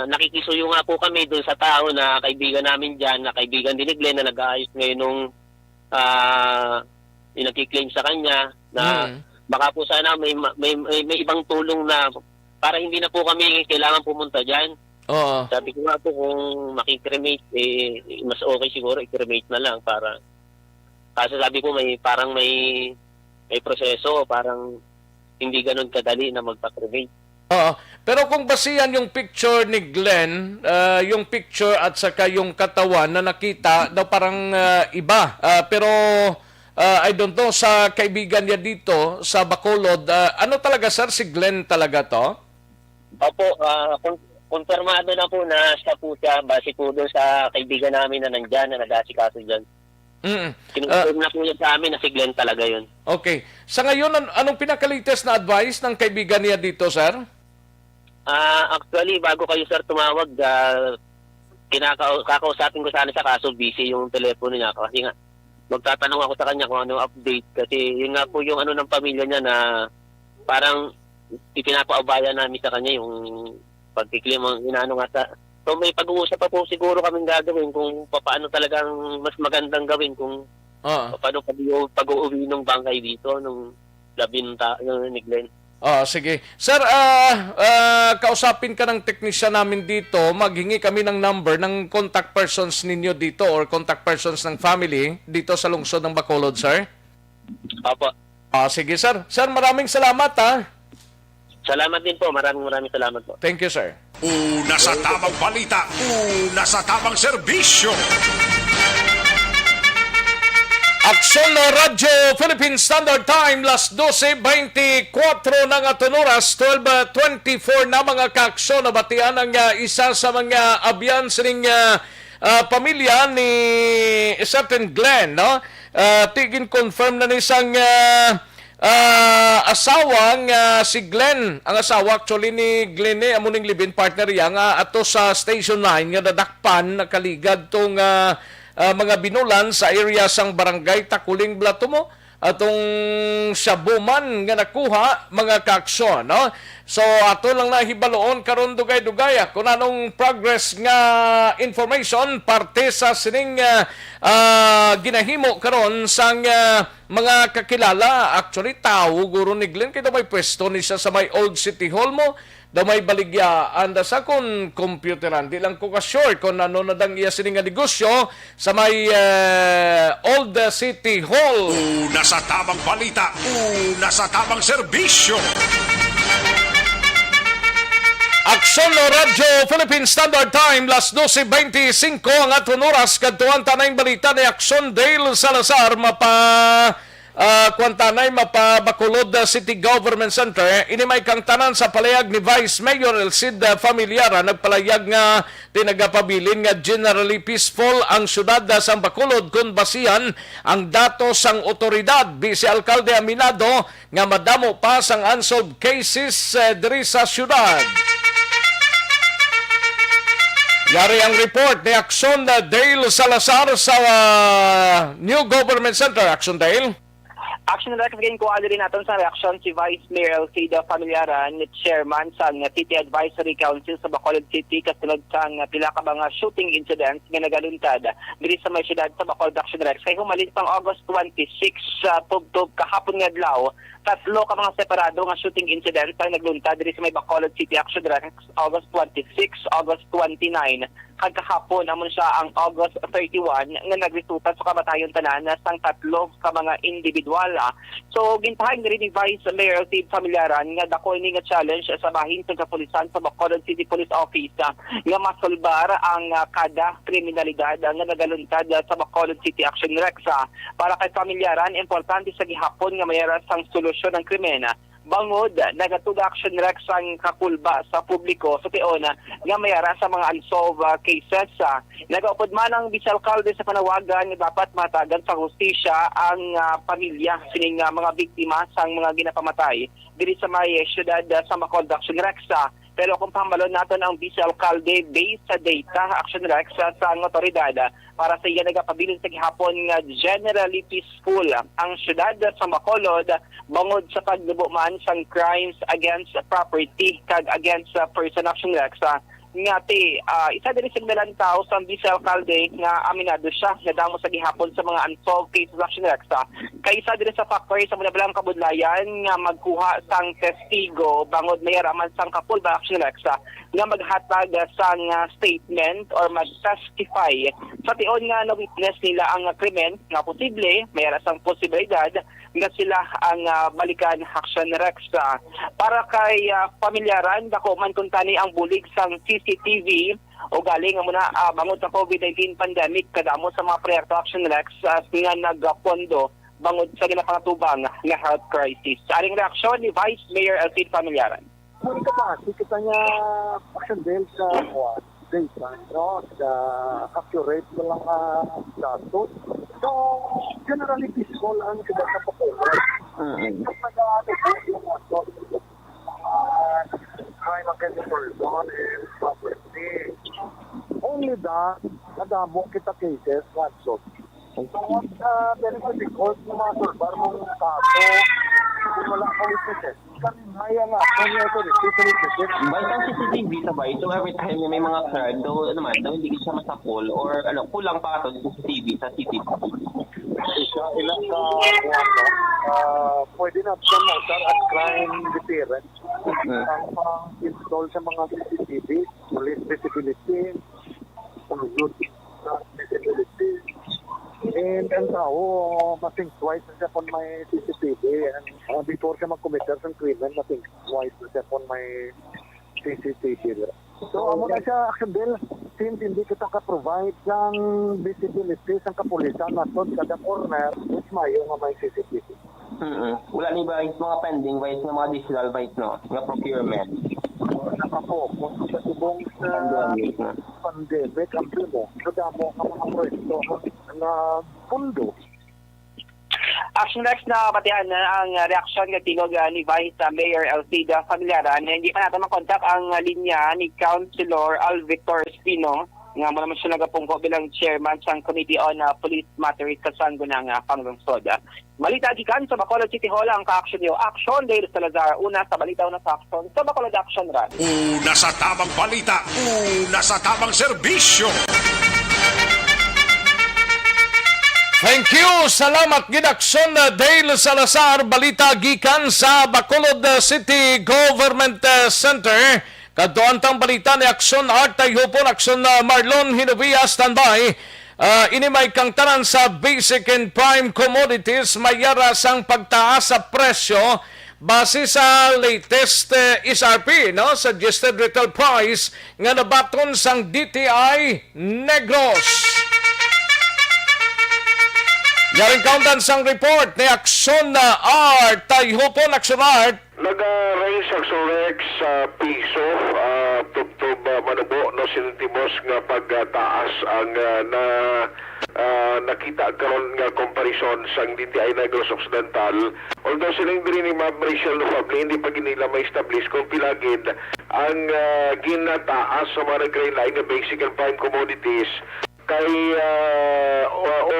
Nakikisuyo nga po kami doon sa tao na kaibigan namin dyan, na kaibigan din ni Glenn na nag-aayos ngayon nung nagkiklaim sa kanya na baka po sana may ibang tulong na para hindi na po kami kailangan pumunta dyan. Oo. Sabi ko nga po kung makikremate, mas okay siguro i-cremate na lang para kasi sabi ko may proseso, parang hindi ganun kadali na magpa-cremate. Oo. Pero kung basihan yung picture ni Glenn, yung picture at saka yung katawan na nakita, daw parang iba. Pero I don't know, sa kaibigan niya dito sa Bacolod, ano talaga, sir? Si Glenn talaga to? Opo, konfirmado na po na siya po siya base po doon sa kaibigan namin na nandyan, na nag-asikaso dyan. Kinonfirm na po niya sa amin na si Glenn talaga yun. Okay. Sa ngayon, anong pinaka-latest na advice ng kaibigan niya dito, sir? Actually, bago kayo sir tumawag, kakausapin ko sana siya kaso busy yung telepono niya. Kasi nga, magtatanong ako sa kanya kung ano update. Kasi yun nga po yung ano ng pamilya niya na parang ipinapaubaya namin sa kanya yung pagkiklim ang inaano nga sa... So may pag-uusap pa po siguro kaming gagawin kung paano talagang mas magandang gawin kung paano pag-uwi ng bangkay dito nung labi ng ni Glenn. Sige. Sir, kausapin ka ng teknisyan namin dito. Maghingi kami ng number ng contact persons ninyo dito or contact persons ng family dito sa lungsod ng Bacolod, sir. Opo. Sige, sir. Sir, maraming salamat, Salamat din po. Maraming salamat po. Thank you, sir. Una sa tamang balita, una sa tamang serbisyo. Aksyon Radyo Philippine Standard Time, las 12:24 ng aton oras, 12:24 na mga kaaksyon na batian ng isa sa mga abyan sining pamilya ni certain Glenn, no? Tigin confirm na nisang asawang si Glenn, ang asawa actually ni Glenn amuning living partner nga ato sa Station 9 nga dadakpan nakaligad tong mga binulan sa area sang barangay Takuling Blatomo atong Shabuman nga nakuha mga kaaksyon, no? So ato lang nahibaloon karon dugay-dugay kung anong progress nga information parte sa sining ginahimo karon sang mga kakilala. Actually tao guro ni Glenn kay may pwesto ni siya sa may Old City Hall mo. Daw may baligyaan da sa kung computeran. Di lang ko ka-sure kung ano na dang iya sining nga negosyo sa may Old City Hall. Una sa tamang balita, una sa tamang serbisyo. Aksyon Radyo Philippine Standard Time, las 12:25 ang aton oras. Kadtuan tanay balita ni Aksyon Dale Salazar Kuantanay Bacolod City Government Center. Inimay kang tanan sa palayag ni Vice Mayor Elcid Familiara. Nagpalayag nga tinagapabilin nga generally peaceful ang syudad sa Bacolod kung basihan ang datos sang otoridad. Vice Alcalde aminado nga madamo pa sang unsolved cases diri sa syudad. Yari ang report ni Aksyon Dale Salazar sa New Government Center. Aksyon Dale. Action Rex, again ko rin natin sa reaksyon si Vice Mayor Elcida Familiara ni Chairman sa City Advisory Council sa Bacolod City kasunod sa pila ka mga shooting incidents nga nagaluntad diri sa may siyudad sa Bacolod. Action Rex kay humalit pang August 26 tubtob kahapon nga adlaw tatlo ka mga separado nga shooting incidents ang nagluntad diri sa may Bacolod City Action Rex August 26, August 29. Kagkahapon amon siya ang August 31 nga nagresulta sa kamatayon tanan sang tatlo ka mga individual. So gintahan diri ni Vice Mayor Steve Familiaran nga dako ni nga challenge sa bahin sa kapulisan sa Bacolod City Police Office nga masulbar ang kada kriminalidad nga nagaluntad sa Bacolod City Action Rex. Para kay Familiaran, importante sa gihapon nga mayara sang solusyon ng krimen. Bangod, nagatuga Action Rex ang kakulba sa publiko sa tiyon nga mayara sa mga unsolved cases. Nagaupod man ang vice-alcalde sa panawagan nga dapat matagan sa hustisya ang pamilya sining mga biktima sang mga ginapamatay diri sa may syudad sa Bacolod Action Rex. Pero kung pamalon natin ang vice-alcalde based sa data Action Rex sa otoridad para sa iya nagapabilin sa gihapon nga generally peaceful ang syudad sa Bacolod bangod sa pagdubo man sang crimes against property kag against person Action Rex. Ngati isa diri sa nalantaw sa vice-alcalde nga aminado siya nga damo sa gihapon sa mga unsolved cases Action Rex. Kay isa diri sa factor sa mga kabudlayan nga magkuha sang testigo bangod mayaraman sang kapulba Action Rex nga maghatag sang statement or mag-testify sa tion nga na-witness nila ang krimen nga posible mayara sang posibilidad nga sila ang balikan Action Rex. Para kay Familiaran dako man kun tani ang bulig sang CCTV o galing muna bangod sa COVID-19 pandemic kadamo sa mga proyekto Action Rex nga nagpondo bangod sa ginapangatubang nga health crisis. Aring reaksyon ni Vice Mayor Elfid Familiaran. Muna ka ba? Kita niya action din sa data, no? Sa accurate ko lang datos. So, generally peaceful ang sila sa Bacolod. Crime against person and property. Only that, nadamo kita cases, so what very difficult na masulbar mong kaso kung wala ka witnesses. Kanaya nga, kanya ito, witnesses. By ang CCTV sabay, so every time may mga crime, daw hindi siya masapol or kulang pa ito sa CCTV. Isa, ilang ka, pwede na siya motor at crime deterrent. Ang pang-install sa mga CCTV, police visibility, good visibility, and ang tao, masing twice na siya kung may CCTV. And before siya mag-committer ng crimen, masing twice na siya kung may CCTV. So, amo na siya, action bill, since hindi kita ka-provide ng visibility sa kapulisan natin kada corner, which mayo nga may CCTV. Wala ni ba yung mga pending ba yung mga digital ba no? Mga procurement? Nakapokus sa subong sa pandemic ang primo. Kadamo ang mga proyekto na pundo. Action Rex na batihan ang reaksyon nga tingog ni Vice Mayor Elfida Familiaran. Hindi pa natin makontak ang linya ni Councilor Al Victor Espino nga mo naman siya nagapungko bilang chairman sa Committee on Police Matters sa Sangguniang Panglungsod. Balita gikan sa Bacolod City Hall ang ka-action niyo. Aksyon Dale Salazar, una sa balita, una sa aksyon sa Bacolod Action Run. Una sa tamang balita, una sa tamang serbisyo. Thank you. Salamat Ginaksyon Dale Salazar. Balita gikan sa Bacolod City Government Center. Kaduantang balita ni Aksyon Art Tayhupon, Aksyon Marlon Hinubia standby. Inimay kang tanan sa basic and prime commodities mayara sang pagtaas sa presyo base sa latest SRP, no? Suggested Retail Price nga nabaton sang DTI Negros. Yaring kauntan sang report ni Aksyon Art Tayhupon, Aksyon Art. Nag-raise ang Sorex sa piso, tubtob manubo, no sentimos nga pagtaas ang nakita karon nga comparison sang DTI Negros Occidental. Although silang diri ni Ma'am Rachel Lufable, hindi pa ginila ma-establish kung pilagid ang ginataas sa mga nag-rely nga basic and prime commodities. Kay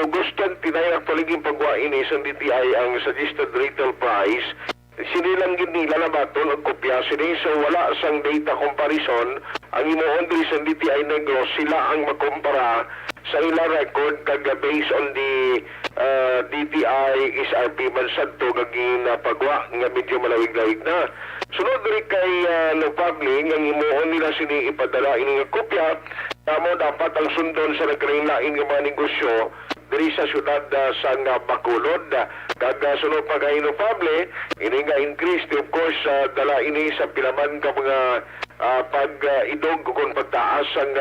August 29 actually pagwain sa DTI ang suggested retail price. Sinilang nila na batol ang kopya sini so wala sang data comparison ang imuon diri sa DTI Negros sila ang makumpara sa ila record kag based on the DTI SRP man sadto gaging pagwa nga medyo malawig-lawig na. Sunod diri kay Lupagling ang imuon nila sini ipadala ini nga kopya mo dapat ang sundon sa nagkalain-lain nga mga negosyo diri sa syudad sa Bacolod. Kag sunod pa kay Lupable ini nga increase of course dala ini sa pilaman ka mga pag-idog kung pagtaas ang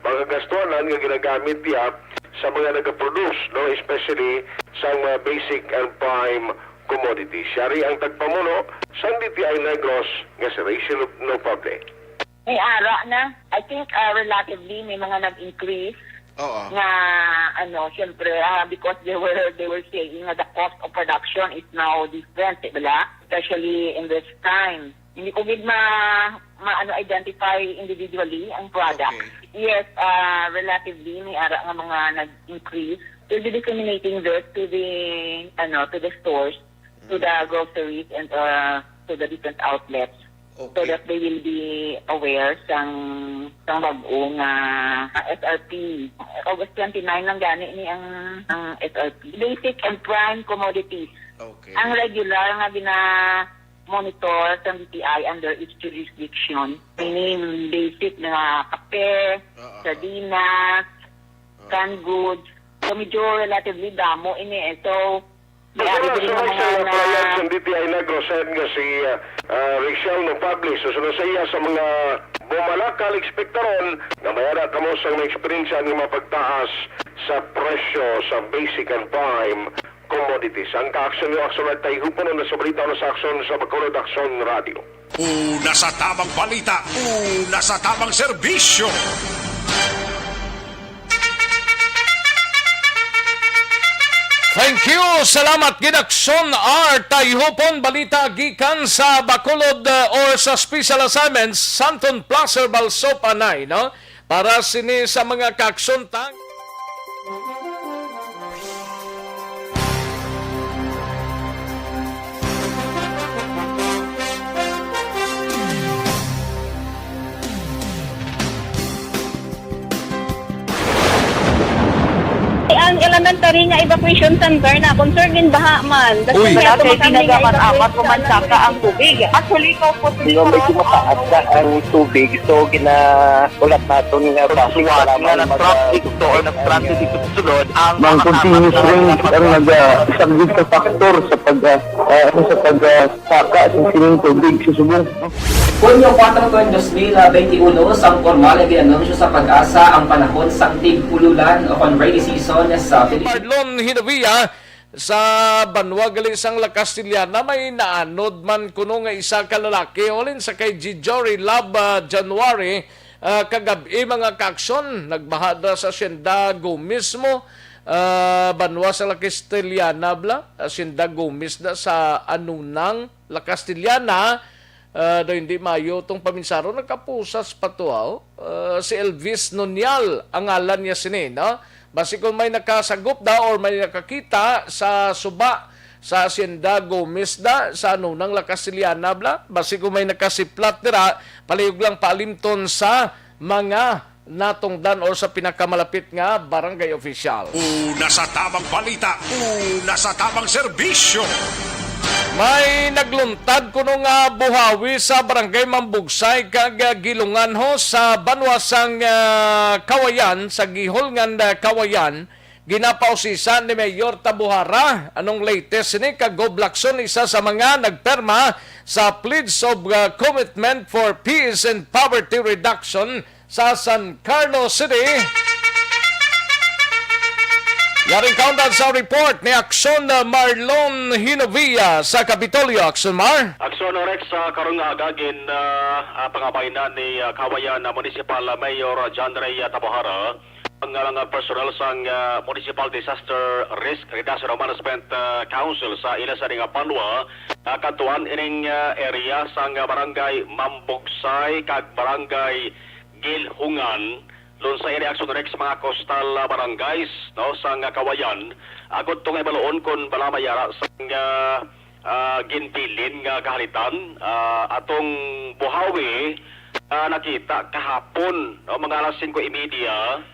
mga gastuanan nga ginagamit diya sa mga nag-produce, no? Especially sa mga basic and prime commodities. Siyari ang tagpamuno sa DTI Negros nga si Rachel Lopable. May ara na. I think relatively may mga nag-increase. Na syempre because they were saying the cost of production is now different, diba? Especially in this time. Hindi ko identify individually ang product. Okay. Yes, relatively may ara nga mga nag-increase. We'll be disseminating this to the stores, to the groceries and to the different outlets. Okay. So that they will be aware sang bag-o nga SRP. August 29 lang gani ni ang SRP. Basic and prime commodities. Okay. Ang regular nga monitor sa DTI under its jurisdiction. Meaning basic na kape, sardinas, canned goods. So medyo relatively damo ini eh. So Sa DTI Negros nga si Rachel Lopable so sa iya sa mga bumalakal ekspektaron na mayara kamo sa mga eksperyensya ng mapagtaas sa presyo sa basic and prime commodities. Ang ka-aksyon yung aksyon at tayo po na sa balita na sa aksyon sa Bacolod Aksyon Radio. Una sa tamang balita, una sa tamang serbisyo. Thank you. Salamat Ginaksyon R. Tayhopon balita gikan sa Bacolod or sa special assignments Santon Placer Balsopanay, no? Para sini sa mga kaksyon tang ang elementary nga evacuation center na concern din baha man. Uy, kasi tinagaman apat kumansaka ang tubig. Actually, ko po medyo mataas na ang tubig. So, ulat natin nga pasuwara nga ng traffic to or nag-transit dito sunod. Ang continuous rain ang nag-sagbit sa factor sa pagsaka sa sining tubig sa Subong. Kunyo 4/2021 sang formal ay ginanunsyo sa Pag-asa ang panahon sang tig-ululan o kon rainy season sa Pilipinas. Marlon Hinovia sa Banwa gali sang La Castillana may naanod man kuno nga isa ka lalaki olin sa kay Gijory Lab January kagabi mga kaaksyon nagbahada sa Hacienda mismo Banwa sa La Castillana Hacienda Gomis na sa anunang La Castillana do hindi mayo tong paminsaro nagkapusas patuaw si Elvis Nonial ang ngalan niya sini no basi kung may nakasagop or may nakakita sa suba sa Hacienda Gomis sa anunang La Castillana basi kung may nakasiplat dira palihog lang paalimton sa mga natungdan or sa pinakamalapit nga barangay official. Una sa tamang balita, una sa tamang serbisyo. May nagluntad kuno nga buhawi sa barangay Mambugsay kag Gilungan ho sa banwasang Kawayan sa Giholngan Kawayan ginapausisan ni Mayor Tabuhara anong latest ni Kagoblakson isa sa mga nagperma sa Pledge of Commitment for Peace and Poverty Reduction sa San Carlos City. Yaring countdown sa report ni Aksyon Marlon Hinovia sa Kapitolyo. Aksyon Mar? Aksyon Rex sa karungagagin pangabaynan ni Kawayan Municipal Mayor John Ray Tabohara ang mga personal sang Municipal Disaster Risk Reduction Management Council sa ila sa Panwa katuan ining area sang barangay Mambugsay kag barangay Gilhungan doon sa area Aksyon Rex mga coastal barangays no sang Kawayan agud tong ibaloon kon balamayara sang ginpilin nga kahalitan atong buhawi nakita kahapon, no, mga alas 5:30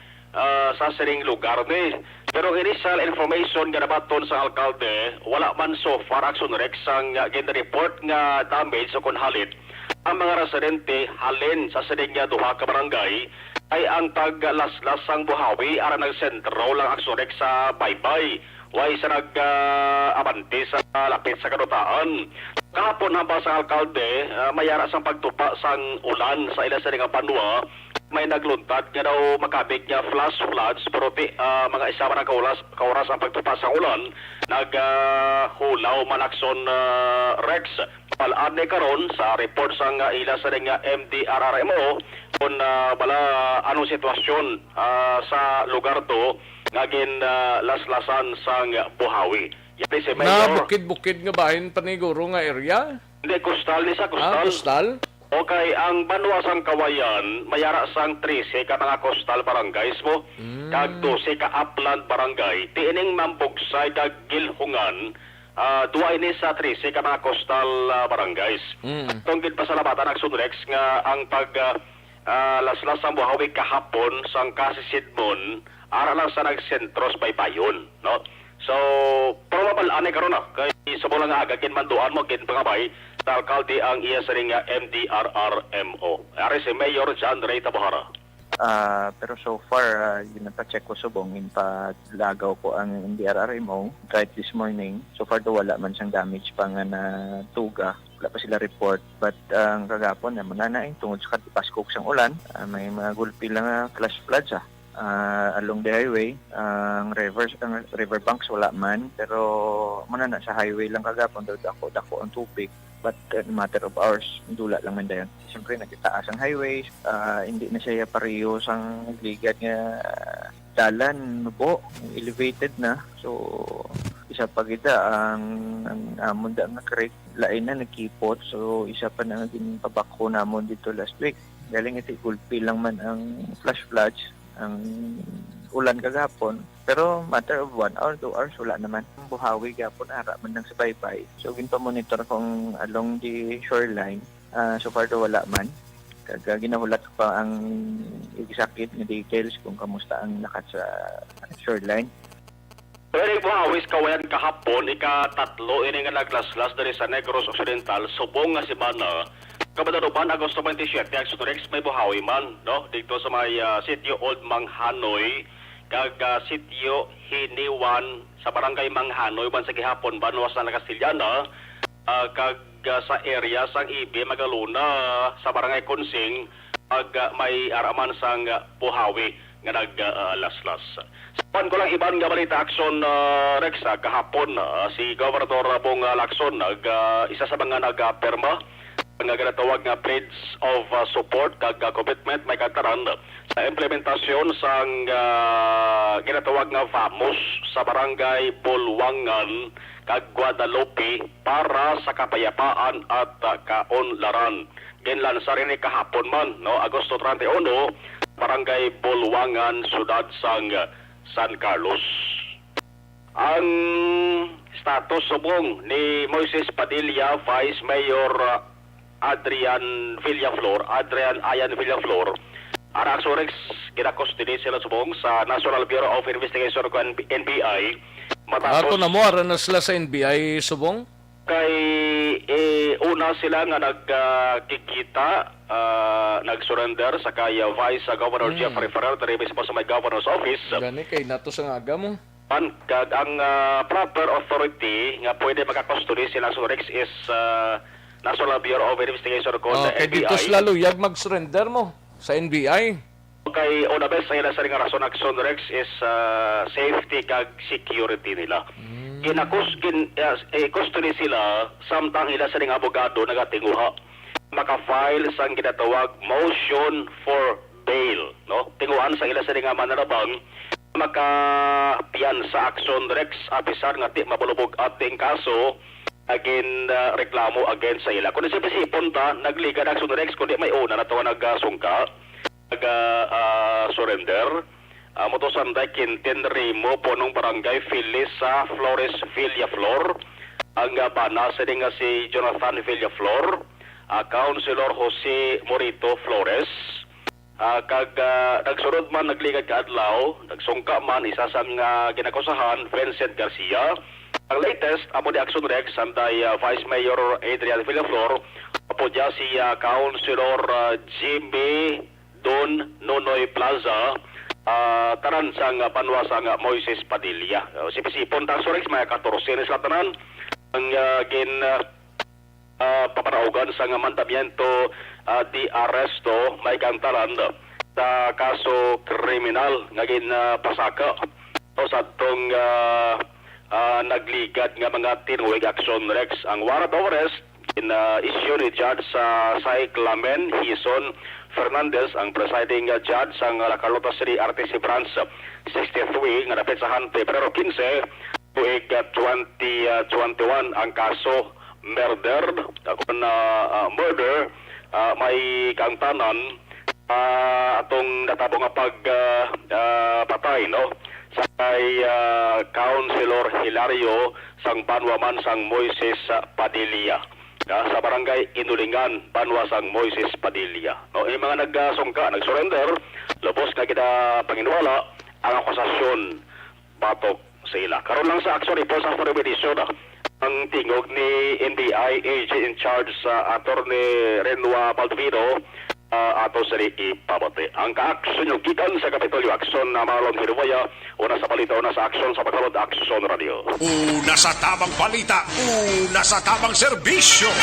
sa sining lugar ni. Pero initial information nga nabaton sa alkalde, wala man so far Aksyon Rex ang gin-report nga damage o kunhalit. Ang mga residente halin sa sining nga duha ka barangay ay ang paglaslasang buhawi aron nagsentro lang Aksyon Rex sa baybay. Way sa nag-abante sa lapit sa kadutaan. Kahapon hamba sa alkalde, mayara sang pagtupa sang ulan sa ila sa nga banwa, may nagluntad nga daw makabig nga flash floods pero mga isa man kauras ang pagtupa sa ulan naghulaw man Aksyon Rex palaan ni karon sa report sang ila sa nga MDRRMO kung bala anong sitwasyon sa lugar to ngagin laslasan sang buhawi. Yan si Na Mayor. bukid-bukid nga bahin paniguro nga area? Hindi, coastal ni sa coastal. Coastal? Okay, ang banwa sang Kawayan, mayara sang 13 ka mga coastal barangays mo, kag 12 ka upland barangay, tiining mambugsay kag gilhungan, duwa ini sa 13 ka mga coastal barangays. Tunggid pasalamatan Aksyon Rex nga ang pag laslas ang buhawi kahapon sang Kasisidmon, ara lang sa nagsentros baybayon, no? So, probable ane karon na kay sa bulang aga kin manduan mo kin pangabay sa alkalde ang iya sa ring MDRRMO. Ari si Mayor John Ray Tabohara. Pero so far, yun check ko subong in paglagaw ko ang MDRRMO kahit this morning. So far do wala man siyang damage pa nga na tuga. Wala pa sila report. But ang kagapon na mananaing tungod sa katipaskok sang ulan, may mga gulpi lang flash floods along the highway. Ang river banks wala man, pero manana sa highway lang kagapon daw dako ang tubig. But in a matter of hours, dula lang man dayon. Siyempre nakitaas ang highway, hindi na siya pareho sang ligad nga dalan po, elevated na. So isa pa kita ang amon da nga creek lain na nagkipot, so isa pa na din pabako namon dito last week. Galing iti gulpi lang man ang flash floods ang ulan kagapon, pero matter of 1 hour, 2 hours, wala naman. Buhawi gapon, ara man lang sa baybay. So, ginpa-monitor kong along the shoreline. So far, wala man. Ginahulat pa ang exact na details kung kamusta ang nakat sa shoreline. Pero buhawis kawayan kahapon, ika-3 ini nga naglaslas dari sa Negros Occidental, subong nga si Mana, Kabadaruban, Agosto 27, Aksyon Rex may buhawi man, no? Dito sa may sitio Old Manghanoy, kag sitio Hiniwan sa barangay Manghanoy, man sa gihapon, Banwas na Castellana, kag sa area sang Ibe, Magaluna, sa barangay Kunsing, kag may araman sang buhawi nga naglaslas. Sapan ko lang iban nga balita Aksyon Rex, kahapon si Gobernador Bong Lacson, isa sa mga nagperma, nga ginatawag nga pledge of support kag commitment may kagtaran sa implementasyon sang ginatawag nga FAMUS sa barangay Bulwangan kag Guadalupe para sa kapayapaan at kaunlaran. Ginlansar ini kahapon man, no, Agosto 31, barangay Bulwangan, siyudad sang San Carlos. Ang status subong ni Moises Padilla, Vice Mayor Adrian Ayan Villaflor, ang Aksyon Rex kinakustody sila subong sa National Bureau of Investigation o NBI. Ato na mo, na sila sa NBI subong? Kay una sila nga nagkikita, nag-surrender sa kay Vice Governor Jeffrey Ferrer, dari sa may Governor's Office. Gani kay nato sa aga mo. Kag ang proper authority nga pwede makakustody sila Aksyon Rex is National Bureau of Investigation o NBI. Kay dito sila luyag mag-surrender mo sa NBI. Kay una best ang ilang nga rason Aksyon Rex is safety kag security nila. Custody sila samtang ila sa abogado nagatinguha. Maka-file sang ginatawag motion for bail, no? Tinguhan sa ila sa manarabang makapiyan sa Aksyon Rex apisar nga ti mabulubog ating kaso again reklamo against sa ila. Kung isipon ta, nagliga na Aksyon Rex, kundi may una na ito nagsungka, nag-surrender. Motosan day Quintin Rimo, punong barangay Phyllis sa Flores Villaflor. Ang bana sa nga si Jonathan Villaflor. Councilor Jose Morito Flores. Nagsunod man nagligad kaadlaw, nagsungka man isa sa mga ginakusahan, Vincent Garcia. Ang latest, amo di Aksyon Rex, anday Vice Mayor Adrian Villaflor, po dya si Councilor Jimmy Don Nonoy Plaza, taran sang panwasang Moises Padilla. Sipon ta Aksyon Rex, may 14 sa tanan, ang paparaugan sa mandamiento di arresto may kantaran sa kaso kriminal ngagin pasaka o sa tong nagligad nga mga tinuig Aksyon Rex. Ang warrant of arrest issue ni Judge Cyclamen Hison Fernandez, ang presiding judge sa Carlota City RTC Branch 63 nga napetsahan Pebrero 15 tuig 2021 ang kaso murder may kangtanan atong natabo nga patay no sa kay Councilor Hilario sang Banwaman sang Moises Padilla sa barangay Inulingan, Banwa sang Moises Padilla. No, yung mga nagsurrender, lubos na kita panginwala ang akusasyon batok sa ila. Karon lang sa action report sa Forbidisyon ang tingog ni NBI agent in charge sa Attorney Renua Baldovino ato sa ipabate. Ang ka-aksyon yung gikan sa Kapitolyo Aksyon na Marlon Hirumaya, una sa balita, una sa aksyon sa pagkalod Aksyon Radio. Una sa tamang balita, una sa tamang serbisyo.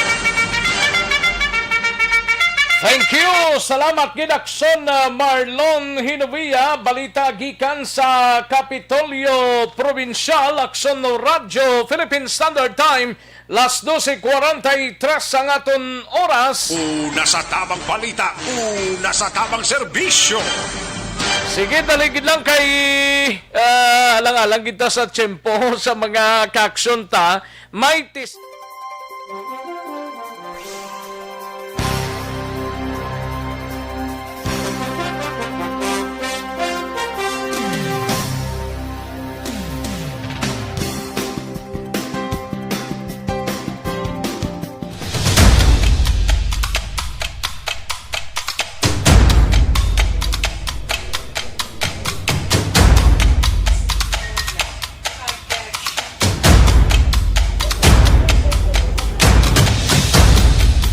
Thank you! Salamat gid Aksyon Marlon Hinovia. Balita gikan sa Kapitolyo Provincial, Aksyon Radio, Philippine Standard Time, las 12:43 ang aton oras. Una sa tamang balita, una sa tamang serbisyo. Sige, daligid lang kay alang-alang kita sa tiyempo sa mga ka-aksyon ta. May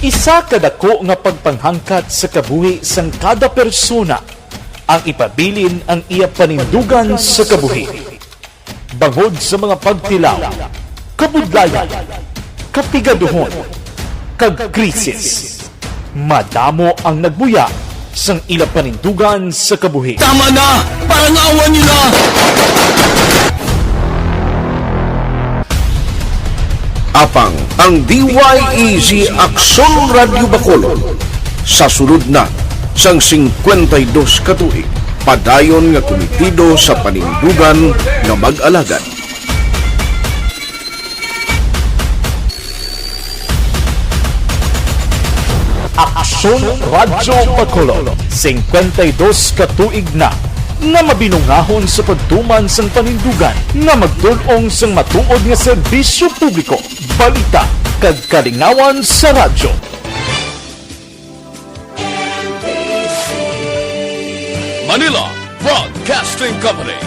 isa kadako nga pagpanghangkat sa kabuhi sang kada persona ang ipabilin ang iya panindugan sa kabuhi. Bangod sa mga pagtilaw, kabudlayan, kapigaduhon, kagkrisis, madamo ang nagbuya sang ila panindugan sa kabuhi. Tama na! Parang awan nyo na! Apang ang DYEZ Aksyon Radio Bacolod sa sulod na sang 52 katuig padayon nga komitido sa panindugan nga mag-alagad. Aksyon Radio Bacolod 52 katuig na nga mabinungahon sa pagtuman sang panindugan nga magdulong sang matuod nga serbisyo publiko, balita kag kalingawan sa radyo. Manila Broadcasting Company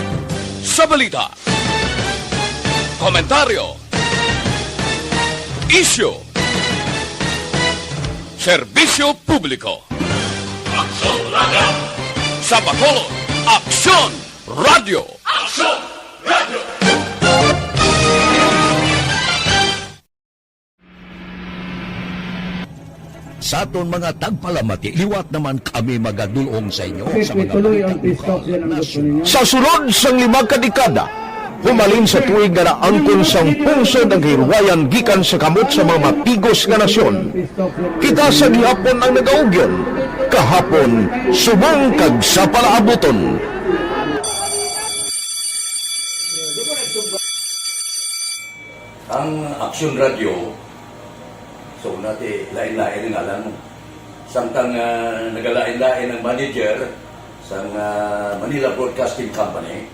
sa balita, komentaryo, isyu, serbisyo publiko. Aksyon Radio sa Bacolod. Aksyon Radio! Aksyon Radio! Sa aton mga tagpalamati, liwat naman kami magadulong sa inyo sa mga sa sulod sang 5 kadekada, humalin sa tuig nga naangkon sang pungsod ang hirwayan gikan sa kamot sa mga mapigos nga nasyon. Kita sa gihapon ang nagaugyon, kahapon subong kag sa palaabuton. ang Aksyon Radio. So nati lain-lain ang alam mo. Samtang nagalain-lain ang manager sa Manila Broadcasting Company,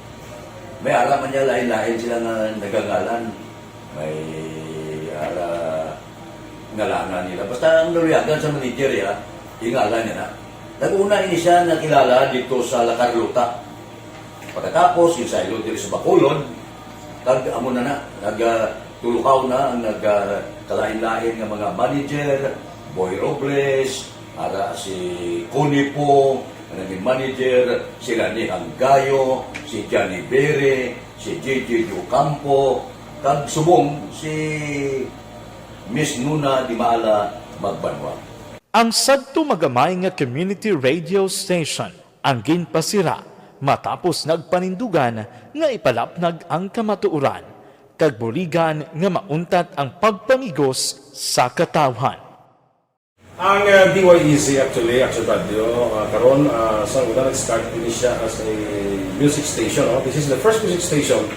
may araman niya lain-lain sila nga nagangalan. May ara ngalangan nila. Basta ang naluyagan sa manager ya, ingalan niya na. Nag-una ini siya nakilala dito sa La Carlota. Pagkatapos, yung sa ilo dito sa Bacolod, amo na nagtulukaw na ang nagkalain-lain ng mga manager, Boy Robles, ara si Cunipo, naging manager, sila ni Hanggayo, si Johnny Bere, si J.J. Campo, kag subong si Miss Nuna Di Maala Magbanwa. Ang sadto magamay nga community radio station ang ginpasira matapos nagpanindugan nga ipalapnag ang kamatuuran kag buligan nga mauntat ang pagpamigos sa katawhan. Ang DYEZ actually, Aksyon Radio, karon sa una nag-start din siya as a music station. This is the first music station.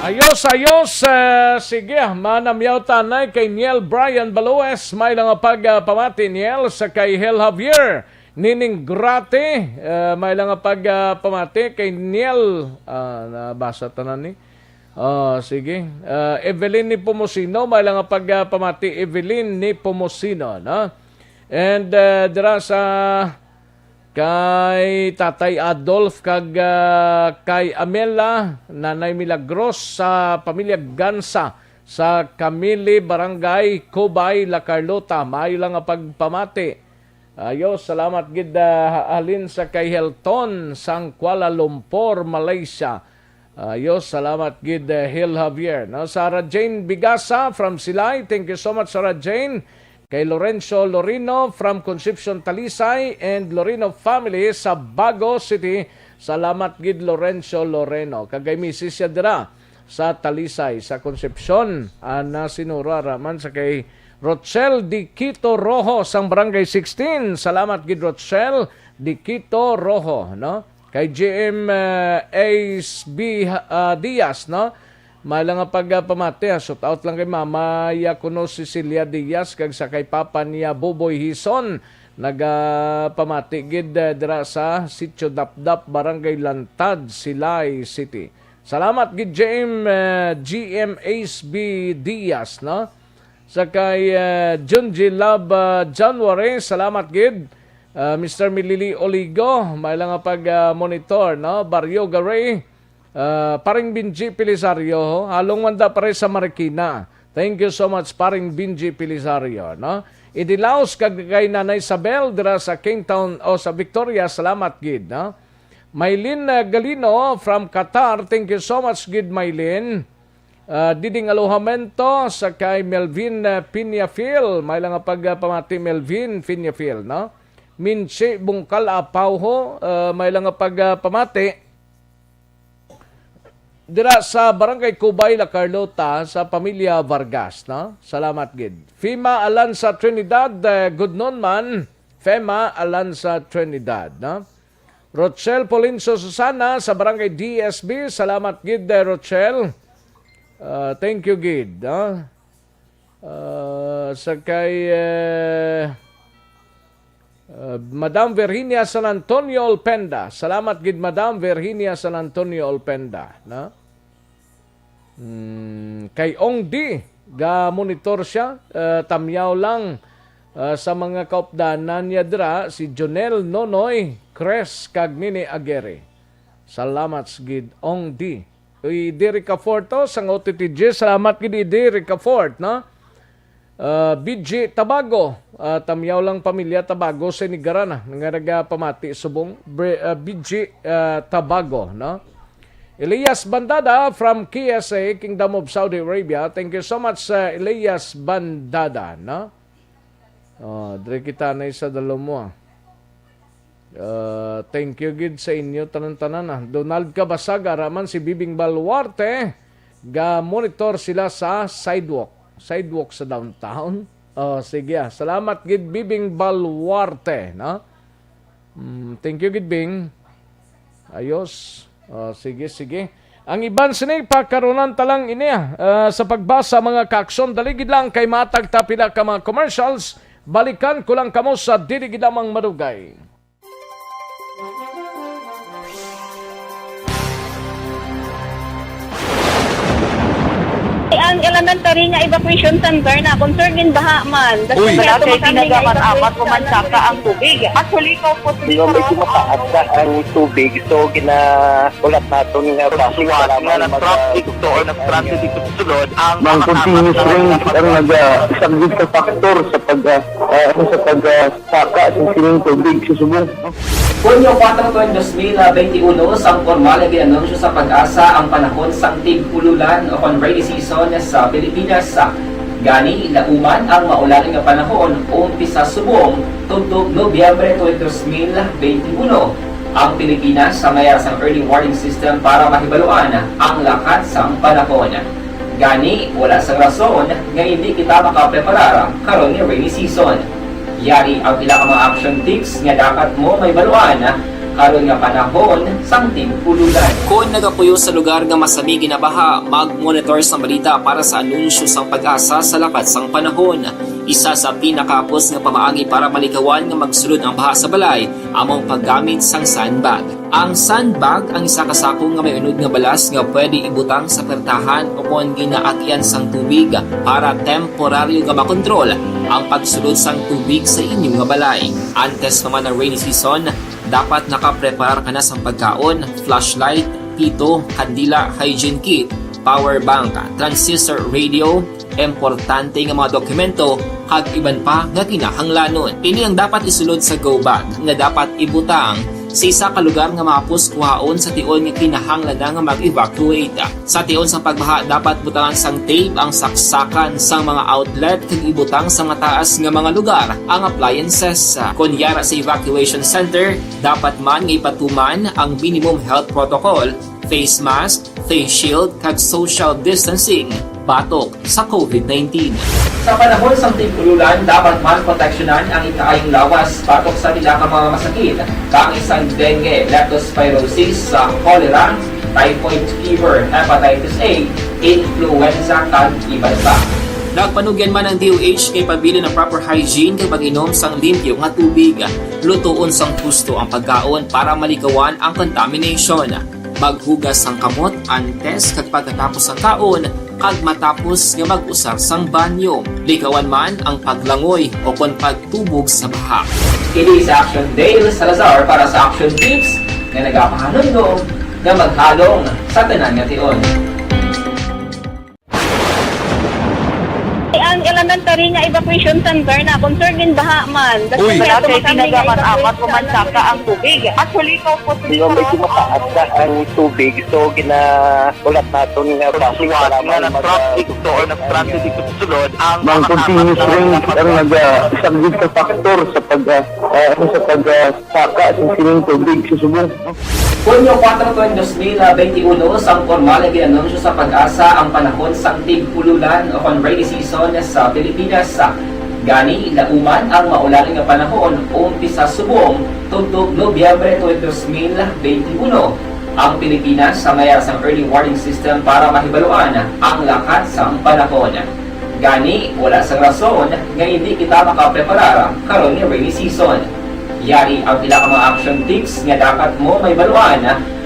Ayos, sige, manamyaw tanay kay Niel Brian Balues, may lang pagpamati Niel sa kay Hel Javier, Nining Grate, may lang pagpamati kay Niel, nabasa tanan ni, sige, Evelyn ni Pomosino, may lang pagpamati Evelyn ni Pomosino, no? And dira sa kay Tatay Adolf kag kay Amela Nanay Milagros sa pamilya Gansa sa Camille Barangay Cubay La Carlota, maayo lang nga pagpamati. Ayos, salamat gid halin sa kay Helton sang Kuala Lumpur, Malaysia. Ayos, salamat gid Hil Javier. No, Sarah Jane Bigasa from Silay, thank you so much Sarah Jane. Kay Lorenzo Lorino from Concepcion Talisay and Lorino family sa Bago City. Salamat gid Lorenzo Loreno. Kagay misis siya dira sa Talisay sa Concepcion. Na sinura raman sa kay Rochelle Di Quito Rojo sang Barangay 16. Salamat gid Rochelle Di Quito Rojo, no? Kay GM Ace B Diaz, no? Malang nga pagpamati, shout out lang kay Mama Yakuno Cecilia Diaz kag sa kay Papa niya Boboy Hison nagpamati gid dira sa Sitio Dapdap Barangay Lantad, Silay City. Salamat gid GM Ace B Diaz, no? Sa kay Junji Love January, salamat gid Mr. Milili Oligo, malang nga pag-monitor, no? Barrio Garay, Paring Binji Pelisario, halong wanda pare sa Marikina. Thank you so much Paring Binji Pelisario, no? Idilaos kag kay Nanay Isabel dira sa Kingtown o sa Victoria, salamat gid, no? Maylin Galino from Qatar, thank you so much gid Maylin. Diding Alohamento sa kay Melvin Pinyafil, may lang pagpamati Melvin Pinyafil, no? Minche Bungkal Apauho, may lang pagpamati dira sa Barangay Cubay, La Carlota, sa pamilya Vargas, no? Salamat gid. Fema Alanza Trinidad, good noon man. Fema Alanza Trinidad, no? Rochelle Polinso Susana sa Barangay DSB, salamat gid Rochelle. Thank you gid, no? Sa kay Madam Virginia San Antonio Olpenda. Salamat gid Madam Virginia San Antonio Olpenda, no? Kay Ong D, ga monitor siya, tamyaw lang sa mga kaupdanan niya dira si Jonel Nonoy Cres kag Nini Aguirre. Salamat gid Ong D. Idiri Cafort to sang OTTG, salamat gid Idiri Cafort, no? BG Tabago, tamyaw lang pamilya Tabago sa Nigarana, nga pamati subong BG Tabago, no? Elias Bandada from KSA, Kingdom of Saudi Arabia, thank you so much Elias Bandada, no? Dire kita na isa dalo mo. Thank you gid sa inyo tanan-tanan. Donald Cabasaga raman si Bibing Baluarte, ga monitor sila sa sidewalk sa downtown. Sige, salamat gid Bibing Baluarte, no? Thank you gid Bing. Ayos. Sige. Ang iban sinig pagkaronan talang ini sa pagbasa mga kaaksyon. Daligid lang kay matag tapila ka mga commercials. Balikan ko lang kamo sa diligid amang madugay. Ang elementary nga evacuation center na concern din baha man. Uy, wala kay tinagaman apat kumansaka ang tubig. Actually, ikaw po medyo mataas na ang tubig. So, ulat natin nga pasiwala nga nag-traffic to or nag-transit dito sa sulod. Ang continuous rain ang nag-subject sa factor sa pagsaka sa sining tubig sa subong. Kunyo 4 2021, sang formal na ginanunsyo sa pag-asa ang panahon sang tig-ululan o rainy season sa Pilipinas. Gani, lauman ang maulan nga panahon umpisa subong tugtog Nobyembre 2021. Ang Pilipinas sa mayroon sang early warning system para mahibaluan ang lakat sang panahon. Gani, wala sang rason nga hindi kita makapreparar karon nga rainy season. Yari ang pila ka mga action tips nga dapat mo may baluan karon nga panahon sang tig-ululan. Kung nagapuyo sa lugar nga masami ginabaha, mag-monitor sa balita para sa anunsyo sang pag-asa sa lakat sang panahon. Isa sa pinakapos nga pamaagi para malikawan nga magsulod ang baha sa balay, among paggamit sang sandbag. Ang sandbag ang isa kasakong nga may unod nga balas nga pwede ibutang sa pertahan o kung ginaakyan sang tubig para temporaryo nga makontrol ang pagsulod sang tubig sa inyong nga balay. Antes naman ng rainy season, dapat nakapreparar ka na sa pagkaon, flashlight, pito, kandila, hygiene kit, power bank, transistor radio, importante nga mga dokumento, kag iban pa nga kinahanglanon. Ini ang dapat isulod sa go bag nga dapat ibutang sa isa ka lugar nga mapus kuhaon sa tion nga kinahanglan nga mag-evacuate. Sa tion sa pagbaha dapat butangan sang tape ang saksakan sang mga outlet kag ibutang sa mga taas nga mga lugar ang appliances. Kunyara sa evacuation center, dapat man nga ipatuman ang minimum health protocol, face mask, face shield kag social distancing batok sa COVID-19. Sa panahon sa tig-ululan, dapat man proteksyonan ang ikaayong lawas batok sa nila ka mga masakit, kang isang dengue, leptospirosis, cholera, typhoid fever, hepatitis A, influenza, kag iban pa. Nagpanugyan man ang DOH kay pabili ng proper hygiene kay pag-inom sang limpyo nga tubig. Lutuon sang gusto ang pagkaon para malikawan ang contamination. Maghugas sang kamot antes kag pagkatapos ang kaon kag matapos nga mag-usar sang banyo. Likawan man ang paglangoy o kon pagtubog sa baha. Kini sa Aksyon Dale Salazar para sa Action Tips nga nagapahanundong nga maghalong sa tanan nga tion. Ang elementary nga evacuation center na concern din baha man. Uy, wala kay tinagaman apat kumansaka ang tubig. Actually, ikaw po medyo mataas na ang tubig. So, ulat natin nga pasiwala nga nag-traffic to or nag-transit dito sa sulod. Ang continuous rain ang nag-subject sa factor sa pagsaka sa sining tubig sa subong. Kunyo 4 2021, sang formal na ginanunsyo sa pag-asa ang panahon sang tig-ululan o rainy season sa Pilipinas. Gani, lauman ang maulan nga panahon umpisa subong tugtog Nobyembre 2021. Ang Pilipinas sa mayroon sang early warning system para mahibaluan ang lakat sang panahon. Gani, wala sang rason nga hindi kita makapreparar karon nga rainy season. Yari ang pila ka mga action tips nga dapat mo may baluan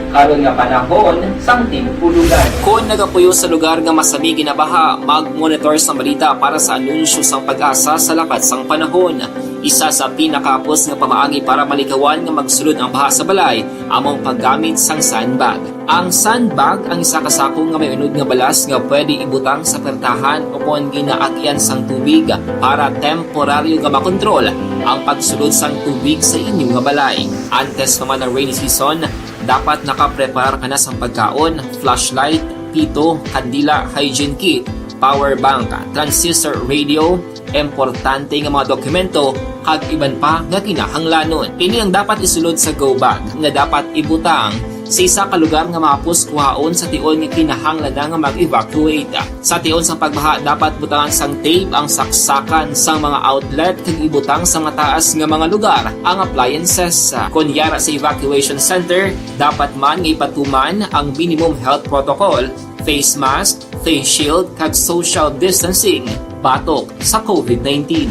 karon nga panahon sang tig-ululan. Kung nagapuyo sa lugar nga masami ginabaha, mag-monitor sa balita para sa anunsyo sang pag-asa sa lakat sang panahon. Isa sa pinakapos nga pamaagi para malikawan nga magsulod ang baha sa balay, among paggamit sang sandbag. Ang sandbag ang isa kasakong nga may unod nga balas nga pwede ibutang sa pertahan o kung ginaakyan sang tubig para temporaryo nga makontrol ang pagsulod sang tubig sa inyong nga balay. Antes naman ng rainy season, dapat nakapreparar ka na sa pagkaon, flashlight, pito, kandila, hygiene kit, power bank, transistor radio, importante nga mga dokumento, kag iban pa nga kinahanglanon. Ini ang dapat isulod sa go bag nga dapat ibutang sa isa ka lugar nga mapus kuhaon sa tion nga kinahanglan nga mag-evacuate. Sa tion sa pagbaha dapat butangan sang tape ang saksakan sang mga outlet kag ibutang sa mga taas nga mga lugar ang appliances. Kunyara sa evacuation center, dapat man nga ipatuman ang minimum health protocol, face mask, face shield kag social distancing batok sa COVID-19.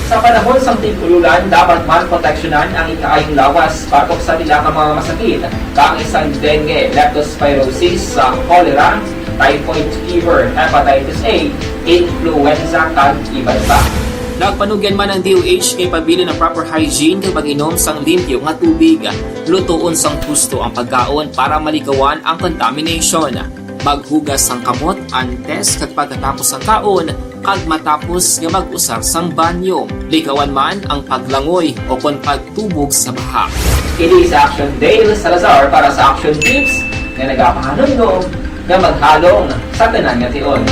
Sa panahon sa tig-ululan, dapat man proteksyonan ang ikaayong lawas batok sa nila ka mga masakit, kang isang dengue, leptospirosis, cholera, typhoid fever, hepatitis A, influenza, kag iban pa. Nagpanugyan man ang DOH kay pabili ng proper hygiene kay pag-inom sang limpyo nga tubig. Lutuon sang husto ang pagkaon para malikawan ang contamination. Maghugas sang kamot antes kag pagkatapos ang kaon kag matapos nga mag-usar sang banyo. Likawan man ang paglangoy o kon pagtubog sa baha. Kini sa Aksyon Dale Salazar para sa Action Tips nga nagapahanong nga maghalong sa tanan nga tion.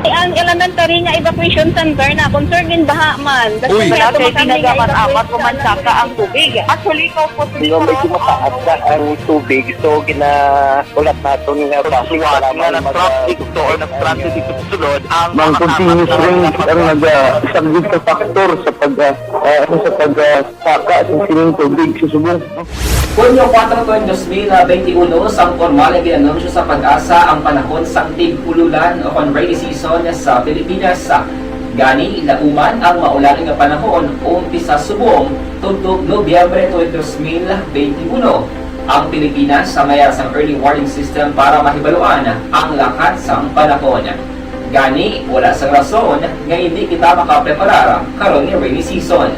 Ang elementary nga evacuation center na concerned din baha man. Uy, kaya pinagaman-amat kumansaka ang tubig. Actually, ikaw po medyo mataas na ang tubig. So, ginaulat natin nga pasiwala nga ng traffic to or nag-traffic dito sa sulod. Ang continuous rain ang nag-sagbig sa factor sa pagsaka sa sining tubig sa subong. Hunyo 4, 2021, sang formal ay ginanunsyo sa pag-asa ang panahon sang tig-ululan o kon rainy season sa Pilipinas. Gani, lauman ang maulaling nga panahon umpisa subong tuntog Nobyembre 2021. Ang Pilipinas sa mayroon sang early warning system para mahibaluan ang lakat sang panahon. Gani, wala sang rason nga hindi kita makapreparar karon ni rainy season.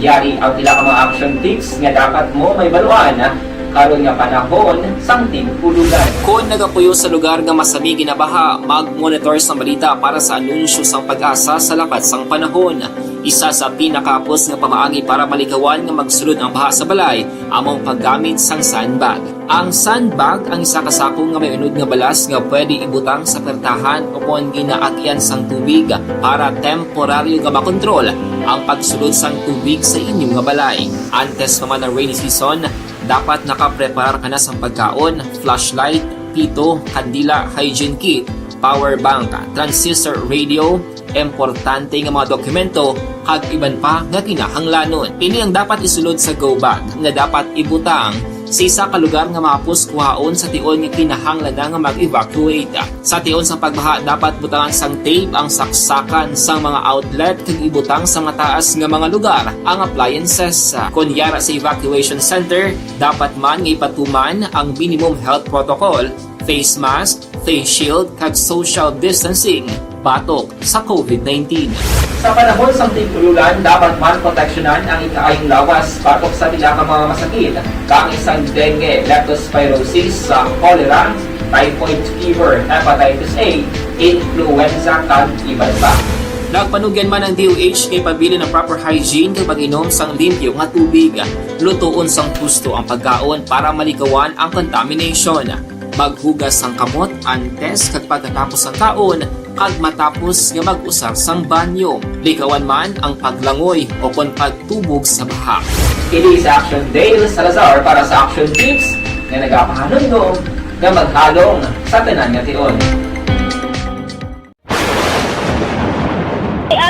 Yari ang pila ka mga action tips nga dapat mo may baluan karon nga panahon sang tig-ululan. Kung nagapuyo sa lugar nga masabi ginabaha, mag-monitor sa balita para sa anunsyo sang pag-asa sa lakat sang panahon. Isa sa pinakapos nga pamaagi para malikawan nga magsulod ang baha sa balay, among paggamit sang sandbag. Ang sandbag ang isa kasako nga may unod nga balas nga pwede ibutang sa pertahan o kung ginaagyan sang tubig para temporaryo nga makontrol ang pagsulod sang tubig sa inyong nga balay. Antes naman ng rainy season, dapat nakaprepare ka na sa pagkaon, flashlight, pito, kandila, hygiene kit, power bank, transistor radio, importante nga mga dokumento, kag iban pa nga kinahanglanon. Ini ang dapat isulod sa go bag nga dapat ibutang sa isa ka lugar nga mapus kuhaon sa tion nga kinahanglan nga mag-evacuate. Sa tion sa pagbaha dapat butangan sang tape ang saksakan sang mga outlet kag ibutang sa mataas nga mga lugar ang appliances. Kunyara sa evacuation center, dapat man nga ipatuman ang minimum health protocol, face mask, face shield kag social distancing batok sa COVID-19. Sa panahon sa tig-ululan, dapat man proteksyonan ang ikaayong lawas batok sa pila ka mga masakit, kang isang dengue, leptospirosis, cholera, typhoid fever, hepatitis A, influenza, kag iban pa. Nagpanugyan man ang DOH kay pabili ng proper hygiene kay pag-inom sang limpyo nga tubig. Lutuon sang husto ang pagkaon para malikawan ang contamination. Maghugas sang kamot antes kag pagkatapos ang kaon kag matapos nga mag-usar sang banyo. Likawan man ang paglangoy o kon pagtubog sa baha. Kini sa Action Dale Salazar para sa Action Tips nga nagapahanong nga maghalong sa tanan nga tion.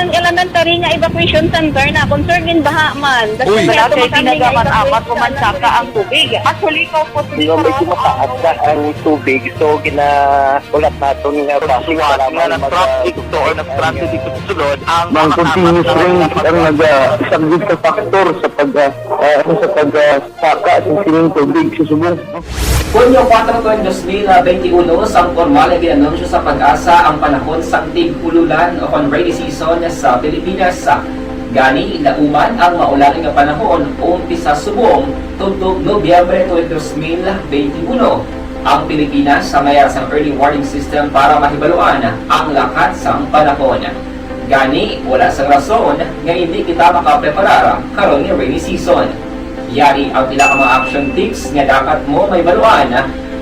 Ang elementary nga evacuation center na concerned din baha man. Uy, kaya pinagaman-amat kumansaka ang tubig. Actually, ikaw po medyo mataas na ang tubig. So, ginaulat natin nga pasiwala nga ng traffic to or nag-traffic dito sa sulod. Ang continuous rain ang nag-sagbig sa factor sa pagsaka sa sining tubig sa subong. Hunyo 4, 2021, sang formal ay ginanunsyo sa pag-asa ang panahon sang tig-ululan o kon rainy season sa Pilipinas. Gani, lauman ang maulaling nga panahon umpisa subong tuntog Nobyembre 2021. Ang Pilipinas sa mayroon sang early warning system para mahibaluan ang lakat sang panahon. Gani, wala sang rason nga hindi kita makapreparar karon ni rainy season. Yari ang pila ka mga action tips nga dapat mo may baluan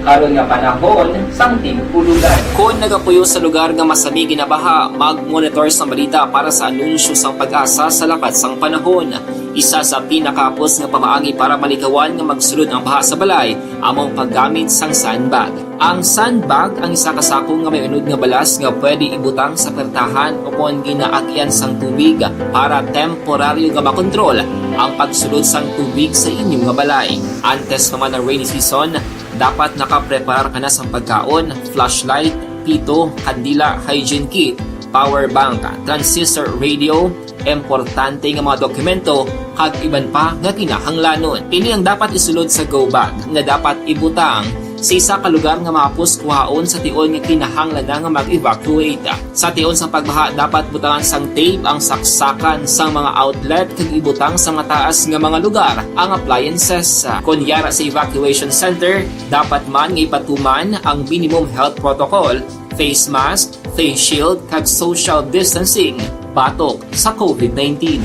karon nga panahon sang tig-ululan. Kung nagapuyo sa lugar nga masabi ginabaha, mag-monitor sa balita para sa anunsyo sang pag-asa sa lakat sang panahon. Isa sa pinakapos nga pamaagi para malikawan nga magsulod ang baha sa balay, among paggamit sang sandbag. Ang sandbag ang isa kasako nga may unod nga balas nga pwede ibutang sa pertahan o kung ginaagyan sang tubig para temporaryo nga makontrol ang pagsulod sang tubig sa inyong nga balay. Antes naman ng rainy season, dapat nakaprepare ka na sa pagkaon, flashlight, pito, kandila, hygiene kit, power bank, transistor radio, importante nga mga dokumento, kag iban pa nga kinahanglanon. Ini ang dapat isulod sa go bag nga dapat ibutang sa isa ka lugar nga mapos kuhaon sa tion nga kinahanglan nga mag-evacuate. Sa tion sa pagbaha dapat butangan sang tape ang saksakan sa mga outlet kag ibutang sa mga taas nga mga lugar ang appliances. Kunyara sa evacuation center, dapat man nga ipatuman ang minimum health protocol, face mask, face shield kag social distancing batok sa COVID-19.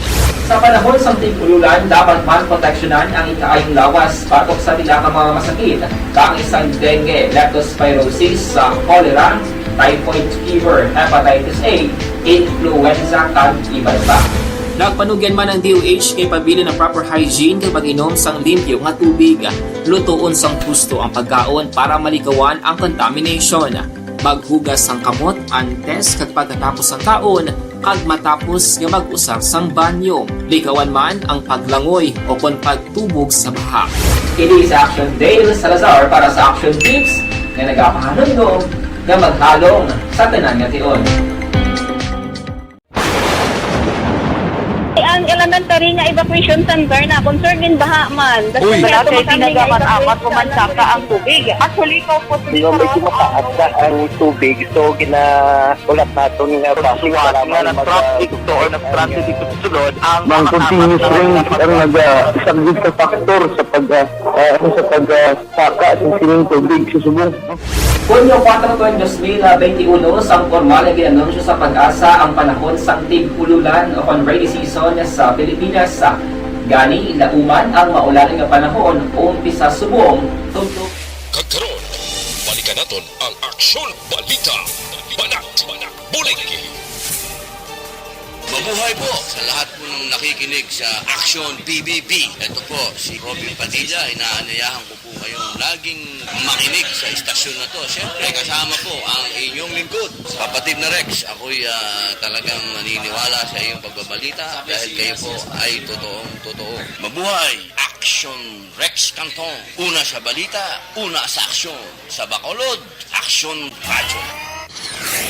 Sa panahon sa tig-ululan, dapat man proteksyonan ang ikaayong lawas batok sa pila ka mga masakit, kang isang dengue, leptospirosis, cholera, typhoid fever, hepatitis A, influenza kag iban pa. Nagpanugyan man ang DOH kay pabili ng proper hygiene kay pag-inom sang limpyo nga tubig, lutuon sang husto ang pagkaon para malikawan ang contamination. Maghugas sang kamot antes kag pagkatapos ang kaon kag matapos nga mag-usar sang banyo. Likawan man ang paglangoy o kon pagtubog sa baha. Kini sa Aksyon Dale Salazar para sa Action Tips nga nagapahanundong nga maghalong sa tanan nga tion. Ang elementary nga evacuation center na concern din baha man. Uy, kaya pinagaman-amat kumansaka ang tubig. Actually, ikaw po medyo mataas na ang tubig. So, ginaulat natin nga pasiwala nga na-traffic to or na-traffic dito sa sulod. Ang continuous rain ang nag-isaglit sa factor sa pagsaka sa sining tubig sa subong. Kunyo 4 2021, sang formal na ginanunsyo sa pag-asa ang panahon sa tig-ululan o rainy season sa Pilipinas. Gani, lauman ang maulan nga panahon umpisa subong tugtog. Kagkaroon, balikan naton ang Aksyon Balita. Banat, Bulig. Mabuhay po sa lahat po ng nakikinig sa Aksyon BBB. Ito po, si Robin Padilla. Inaanayahan ko po kayong laging makinig sa istasyon na to. Siyempre, kasama po ang inyong lingkod. Kapatid na Rex, ako'y talagang naniniwala sa iyong pagbabalita dahil kayo po ay totoong-totoo. Mabuhay! Aksyon Rex Cantong. Una sa balita, una sa aksyon. Sa Bacolod, Aksyon Radyo.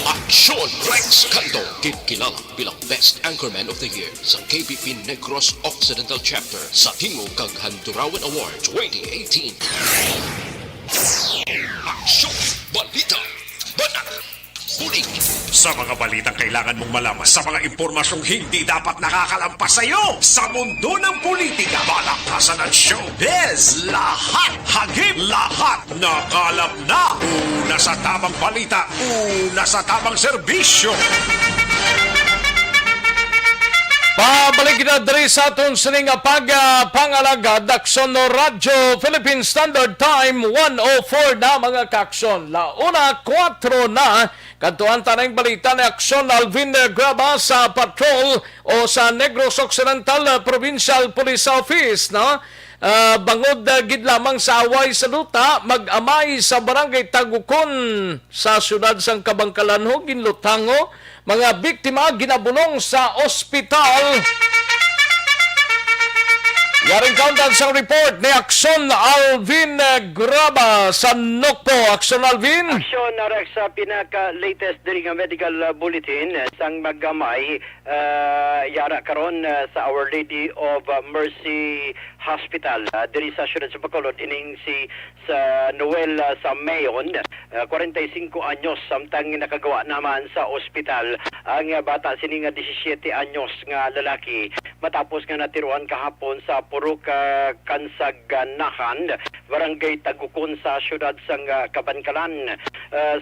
Aksyon Rex Cantong, kilala bilang Best Anchorman of the Year sa KBP Negros Occidental Chapter sa Tingog kag Handurawan Award 2018. Aksyon Balita. Banat. Bulig. Sa mga balitang kailangan mong malaman, sa mga impormasyong hindi dapat nakakalampas sa iyo, sa mundo ng politika, balakasan at showbiz, lahat hagip, lahat nakalap na. Una sa tamang balita, una sa tamang serbisyo. Pabalik na diri sa aton sining pag-pangalagad Aksyon Radyo Philippine Standard Time 104 na mga kaaksyon. Launa 4 na kantuan tanang balita ni Aksyon Alvin Graba sa patrol o sa Negros Occidental Provincial Police Office, no? Bangod gid lamang sa away sa luta, mag-amay sa barangay Tagukon sa syudad sang Kabangkalanho, ginlutango mga biktima ginabulong sa ospital. Yaring kauntan sa report ni Aksyon Alvin Graba sa Nokpo. Aksyon Alvin? Aksyon Rex sa pinaka-latest diri nga medical bulletin sang magamay yara karon sa Our Lady of Mercy Hospital diri sa syudad sa Bacolod, ining si sa Noel sa Mayon, 45 anyos samtang nakagawa naman sa ospital ang bata sining 17 anyos nga lalaki matapos nga natiruan kahapon sa Purok Kansaganahan, barangay Tagukon sa syudad sang Kabankalan.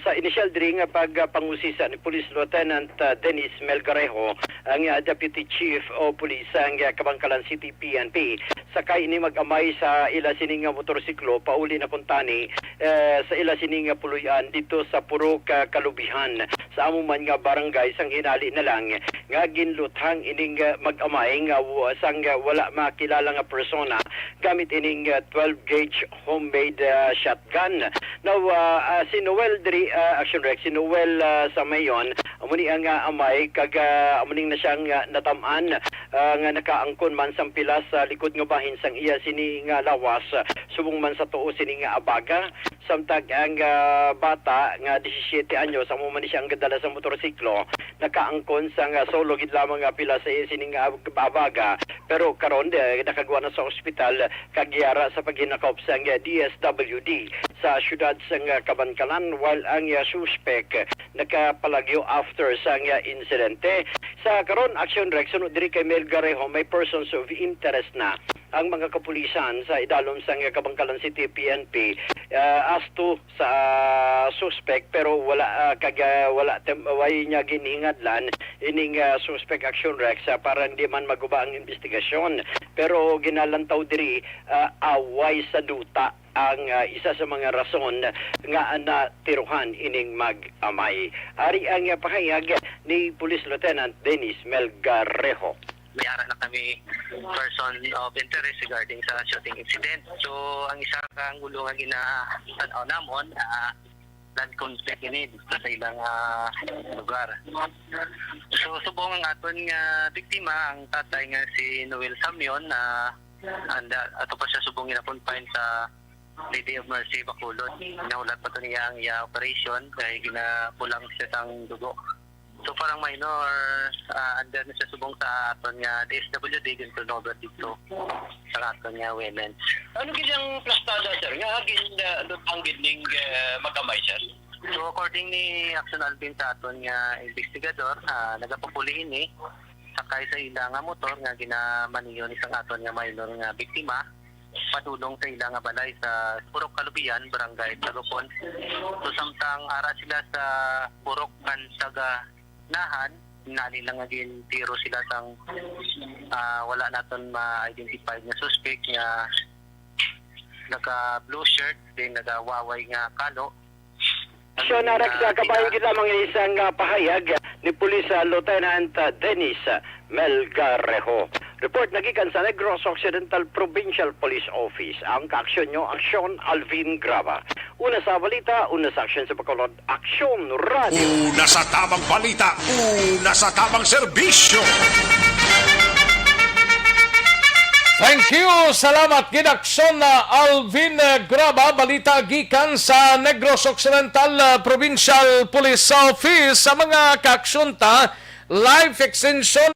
Sa initial diri nga pagpangusisa ni Police Lieutenant Dennis Melgarejo, ang Deputy Chief o Police ang Kabangkalan City PNP, sakay ini mag-amay sa ila sining motorsiklo pauli na kuntani sa ila sining puluyan dito sa Purok Kalubihan sa amuman nga barangay sang hinali na lang nga ginluthang ining mag-amay nga sang wala makilala nga persona gamit ining 12 gauge homemade shotgun. Now si Noel diri Action Rex, si Noel sa Mayon amuni ang amay kag amuning na siyang natamaan nga nakaangkon man sang pila sa likod nga bahin sang iya sini nga lawas subong man sa tuo sini nga abaga. samtang ang bata nga 17 anyos ang man siya ang gadala sa motorsiklo nakaangkon sa solo gid lamang nga pila sa sining abaga pero karon nakagawa na sa ospital kagyara sa paghinakop sa DSWD sa syudad sa Kabankalan while ang suspect nakapalagyo after sa insidente. Sa karon action rek sunod diri kay Mel Garejo may persons of interest na ang mga kapulisan sa idalom sa Kabangkalan City PNP as to sa suspect pero wala way niya ginhingadlan ining suspect action rex para hindi man maguba ang investigasyon pero ginalantaw diri away sa duta ang isa sa mga rason nga natiruhan ining mag-amay. Ari ang pahayag ni Police Lieutenant Dennis Melgarejo. May ara na kami person of interest regarding sa shooting incident. So, ang isa kang ulo nga ginatanaw namon, land conflict ini sa ilang lugar. So, subong ang aton nga biktima, ang tatay nga si Noel Samyon, ato pa siya subong gina-confine sa Lady of Mercy Bacolod. Nahulat pa ito niya ang operation kaya ginapulang siya sang dugo. So parang minor, under na siya subong sa aton nga DSWD ganito over dito sa aton nga women. Ano gilyang plastada sir? Nga ang gining magamay sir? So according ni Aksyon Alvin sa aton nga investigador, nagapapuli ini sakay sa ila nga motor nga ginamaniyon isang aton nga minor nga biktima padulong sa ila nga balay sa Purok Kalubian, Barangay Tagopon. So samtang ara sila sa Purok Kansaga nahan, nalilang nga tiro sila sang wala naton ma-identify nga suspect nga naka blue shirt din nagawaway nga kalo. So narak sa kabayan gid lamang isang pahayag ni Police Lieutenant Dennis Melgarejo. Report nagikan sa Negros Occidental Provincial Police Office. Ang kaaksyon nyo, Aksyon Alvin Graba. Una sa balita, una sa aksyon sa Bacolod, Aksyon Radio. Una sa tamang balita, una sa tamang serbisyo. Thank you. Salamat Gidaksyon na Alvin Graba. Balita gikan sa Negros Occidental Provincial Police Office sa mga kaaksyon ta life extension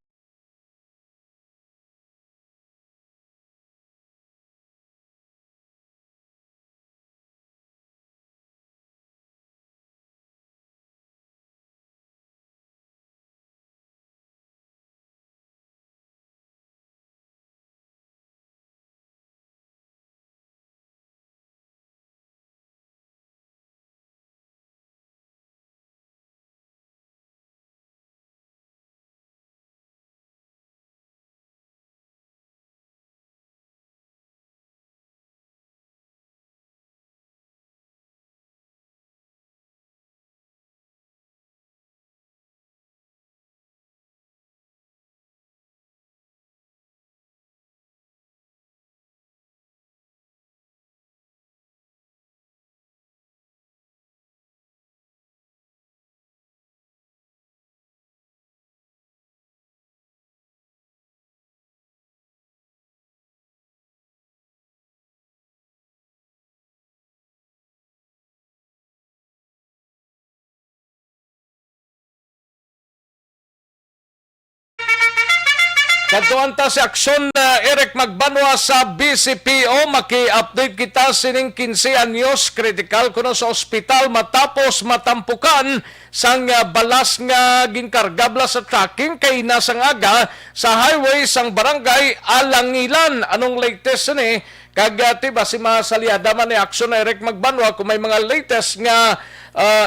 Kadtuan ta si Aksyon Eric Magbanwa sa BCPO. Maki-update kita sining 15 anyos kritikal kuno sa ospital matapos matampukan sang balas nga ginkargabla sa tracking kay nasang aga sa highway sang barangay Alangilan. Anong latest ni? Kagati ba si masaliada man ni Aksyon Eric Magbanwa kung may mga latest nga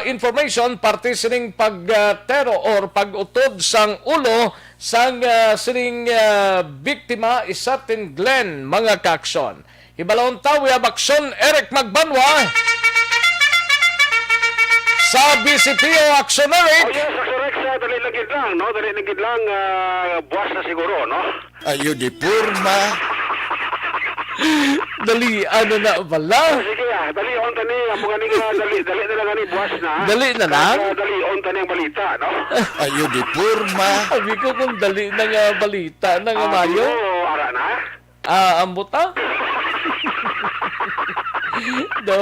information parte sining pagtero or pag-utod sang ulo sang sining biktima isatin Glen mga kaaksyon. Hibalon ta we have Aksyon Eric Magbanwa sa BCPO Aksyon Eric. Oh yes, Aksyon Eric, dali lang gid lang, no? Dali lang gid lang buwas na siguro, no? Ayo di purma. Dali, ano na bala? Sige dali on tani ang mga ning dali na lang ni buwas na. Dali na lang? Dali on tani ang balita, no? Ayo di purma. Sabi ko kung dali na nga balita na nga mayo. Ara na? Ang buta? Do.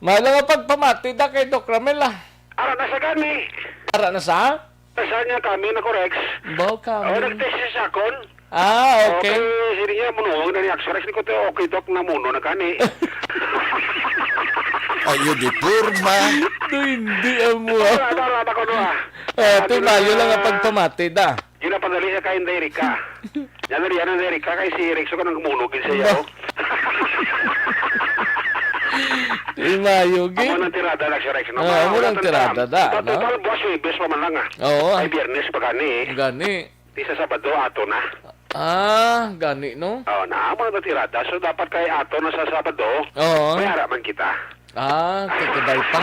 Mahal nga pagpamati da kay Doc Ramel ah. Ara na sa gani. Para na sa? Nasa niya kami na correct. Baw kami. Nag-test siya sa akon. Okay. Sige niya, munuhong na ni Aksyon. Ni ko tayo, okay, Doc, na muno na kani. Ayo di purma. Hindi mo. Tara, ako doon. Tumayo lang ang pagpamati da. Yun na padali siya kain na Erika. Yan na riyan na Erika, kay si Rex, ko nang munugin siya yaw. Tumayo, Amo nang tirada na si Rex. Amo nang tirada da. Total, boss, bes pa man lang ah. Oo. Ay, biyernes pa gani. Gani. Di sa Sabado, ato na. Gani no? Oo, na amo na tirada. So, dapat kay ato na sa Sabado, Oo. may haraman kita. Kakabay pa.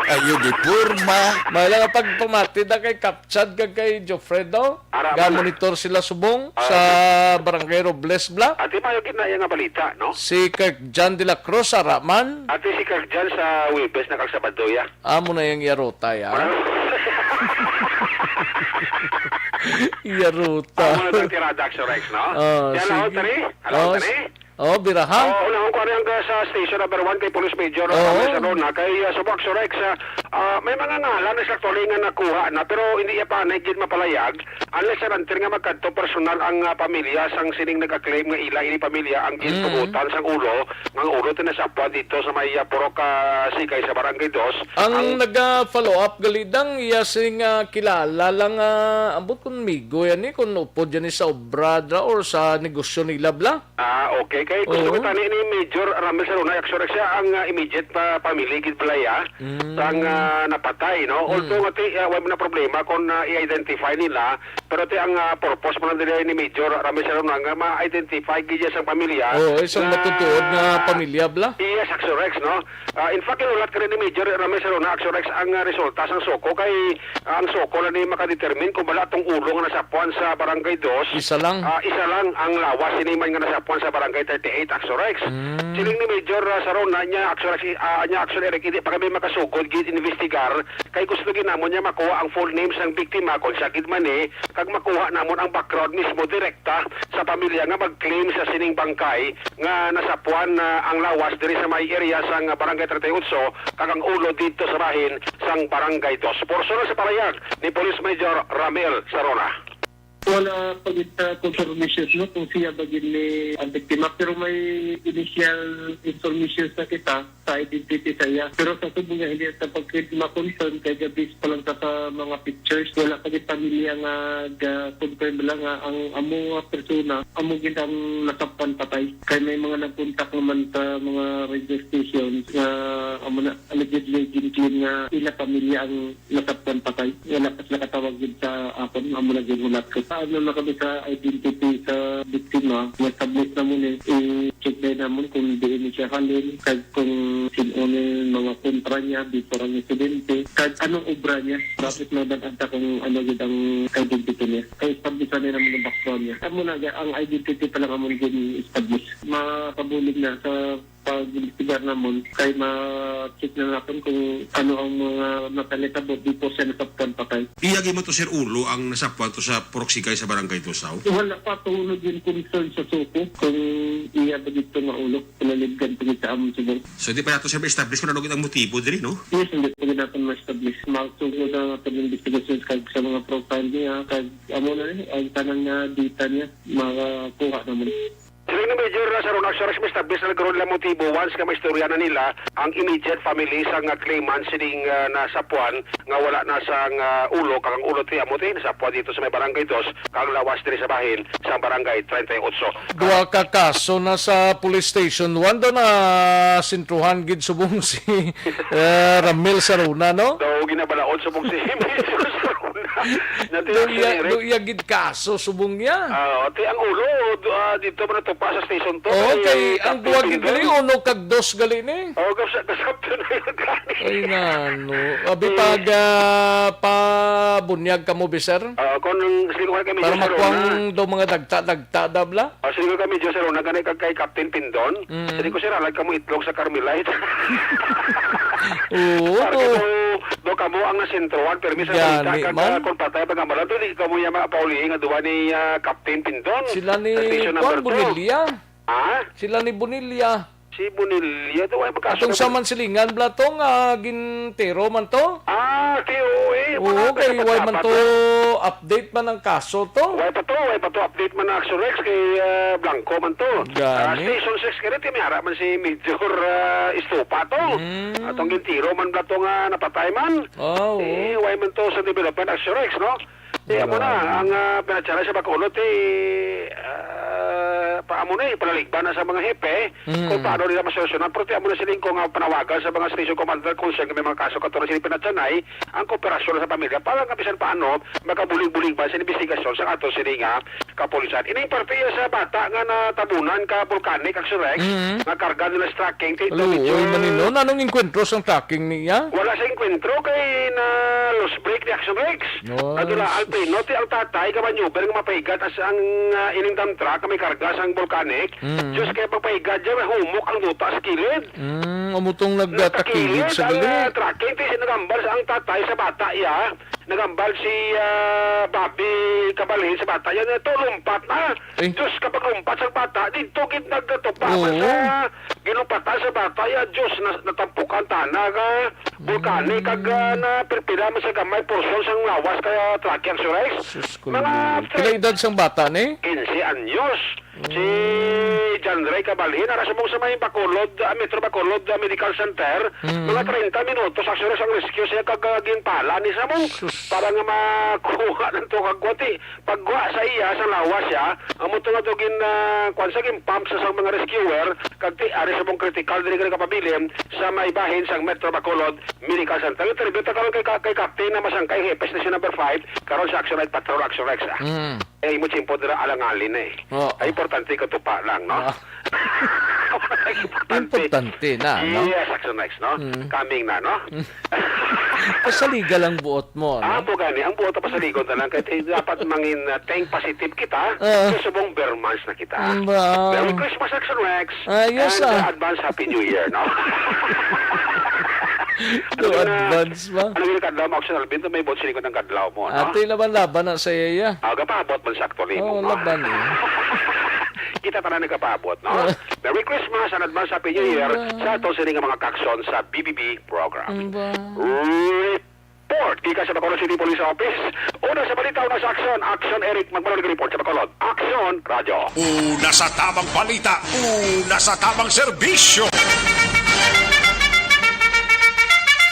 Ayo di purma. Mahal nga pagpamati da kay Kapchad kag kay Jofredo. Ga-monitor sila subong sa Barangay Robles Bla. Ati pa yung kinaya nga balita, no? Si Kirk John de la Cruz sa Raman. Ati si Kirk Jan sa Webes na kag Sabado ya. Amo na yung Yarota ya. Yarota. Amo na tirada Aksyon Rex, no? Yan ako, tani? Alam ko, tani? Biraha. Unang ko rin sa station number 1 kay Police Major sa Rona, kay Subak Rex, may mga ngalan na sa tuloy nga nakuha na, pero hindi pa naigid mapalayag, unless sa rantir nga magkanto personal ang pamilya, sang sining nag-claim nga ila ini pamilya, ang gintugutan sang ulo, ng ulo tinasapwa dito sa may Purok Sikay sa Barangay 2. Ang nag-follow up galidang iya sing kilala lang ambot kun migo yan kun upod yan sa obradra or sa negosyo nila bla. Okay. Kay gusto ko tani ni Major Ramel Saruna, Aksyon Rex siya ang immediate family gid playa sang napatay, no? Although wala na problema kung i-identify nila, pero ang purpose mo na nila ni Major Ramel Saruna nga ma-identify gid sa pamilya. Isang matutuod na pamilya bla. Yes, Aksyon Rex, no? In fact, inulat ka rin ni Major Ramel Saruna, Aksyon Rex, ang resulta sang soko kay ang soko na ni makadetermine kung bala tong ulo nga nasapuan sa Barangay 2. Isa lang ang lawas siniman nga nasapuan sa Barangay 38 Aksyon Rex. Siling ni Major Sarona niya Aksyon Eric, hindi pa kami makasugod gid investigar kay gusto ginamon niya makuha ang full names ng biktima kung siya gid man kag makuha namon ang background mismo direkta sa pamilya nga mag-claim sa sining bangkay nga nasapuan ang lawas diri sa may area sang Barangay 38 kag ang ulo dito sa bahin sang Barangay 2. Porso na sa palayag ni Police Major Ramel Sarona. Wala pagita confirmation no kung siya bagin ni ang biktima, pero may initial information sa kita sa identity saya, pero sa tubo nga hindi sa pagkima-confirm kay gabis pa lang sa mga pictures, wala pa gid pamilya nga confirm lang nga ang amo nga persona amo gid ang nasapan patay, kay may mga nagkontak naman sa mga radio stations nga amo na allegedly gin nga ila pamilya ang nasapan patay, wala pa sila katawag gid sa akon, amo na gid ulat ko. Ano na kami sa identity sa biktima, na-submit na muna, i-check na naman kung diin siya halin, kag kung sinunil mga kontra niya, before ang insidente, kag anong obra niya, bakit na dadanta kung ano yun ang identity niya. Kaya establish na naman ang background niya. Amo na, ang identity pa lang amon din establish. Makabulig na sa pag-investigar naman, kaya ma-check na natin kung ano ang mga natalitabo dito sa nasapwan patay. Iyagi mo to Sir Ulo ang nasapwan to sa Poroksikay sa Barangay Tusaw? Wala pa tulog yung concern sa suko kung iya ba dito nga ulo, pinalibgan pa sa amon siguro. So di pa nato siya ma-establish mo na ang motibo diri, no? Yes, hindi pa natin ma-establish. Magsugod na natin yung investigations kag sa mga profile niya, kag amo na ang tanang na data niya, makakuha naman. Siling ni Major Saruna, Aksyon Rex, establish na nagkaroon lang motibo once ka maistorya na nila ang immediate family sa claimant sining nasapuan nga wala na sang ulo, kang ulo ti amuti nasapuan dito sa may Barangay 2 kang lawas diri sa bahin sa Barangay 38. Dua ka kaso na sa police station 1 do na sintruhan gid subong si Ramel Saruna, no? Daw ginabalaod subong si Major Saruna. Do iya gid kaso subong niya. Ti ang ulo dito ba pa sa station to. Okay, ang duwag gali uno kag dos gali ni. Kasapto na yun gani. Ay ngano. Abi pag pabunyag ka mo biser. Kung siling ko kami para makuang daw mga dagta dabla. Siling ko kami Josero na gani kag kay Captain Pindon. Siling ko sir alag kamo itlog sa Carmelite. Do kamo ang nasentroan permis sa balita kag kung patay pag amala do di kamo ya mapauli nga duwa ni Captain Pindon. Sila ni Bonilla. Sila ni Bonilla. Si Bonilla, ito ay magkaso. Atong sa mansilingan, blatong, gintero man to? TOA. Oo, kay way man to, update man ang kaso to? Way pa to, update man na Aksyon Rex kay Blanco man to. Gani. Station 6 kaya ito, may harap man si Major Estupa to. Atong gintiro man blatong napatay man. Way man to sa development Aksyon Rex, no? Mo na, ang pinatsara sa Bacolod, paamo na panaligban na sa mga hepe kung paano nila masolusyonan. Pero tiyan mo na siling kung panawagan sa mga station commander kung siya may mga kaso katulad silang pinatsanay ang kooperasyon sa pamilya para kapisan paano makabulig-bulig ba sa investigasyon sa ato siling kapulisan. Ining parte sa bata nga natabunan ka volcanic Aksyon Rex nga karga nila sa tracking. Manino, anong inkwentro sa tracking niya? Wala sa inkwentro kay na lost break ni Aksyon Rex. Nadula Alpino, ti ang tatay kamanyober nga mapahigat as ang ining dump truck may karga sa volcanic. Diyos kaya pagpahigat dyan, humok ang lupa sa kilid. Umutong nagtakilid sa gali. Tracking, ti nagambal sa ang tatay sa bata iya. Nagambal si Bobby Cabalin sa bata yan. Ito, lumpat na. Diyos, kapag lumpat sa bata, dito git nagtupaman sa ginumpatan sa bata ya. Diyos, natampukan tana ka volcanic kag na perpira mo sa gamay porson sang lawas kaya tracking sa Rex. Kila edad sang bata ni? 15 anyos. Si John Ray Cabalhin, narasumong sa may Bacolod, Metro Bacolod Medical Center, mga 30 minutos, actually ang rescue siya kagaging pala ni Samong para nga makuha ng tukagwati. Pagwa sa iya, sa lawas siya, ang muto nga dugin kwansaging pump sa mga rescuer, kagti ari sa mong critical din ka kapabilim sa may bahin sa Metro Bacolod Medical Center. Yung tribute karon kay Captain na masangkay Hepe Station number 5, karon sa Action Right Patrol Action Rex. Imo chimpo dira alangalin ay importante ka tupa lang, no? Importante na, no? Yes, Action Rex, no? Coming na, no? Pasaligal ang buot mo, no? Po gani, ang buot pasaligon na lang kaya dapat mangin tank positive kita sa subong Bermans na kita. Merry Christmas, Action Rex! Ayos, and advance Happy New Year, no? Advance ba? Ano yung kadlaw mo, Action Alvin? May bot silikot ng kadlaw mo, no? Ato'y laban-laban na sa iya. Kapabot man sa actually mo, no? Laban Kita tanan nagkapabot, no? Merry Christmas and advance Happy New Year sa ato sining mga kaksyon sa BBB program. Report kika sa Bacolod City Police Office. Una sa balita, una sa Aksyon. Aksyon, Eric Magmalon report sa Bacolod. Aksyon, Radyo. Una sa tamang balita, una sa tamang serbisyo.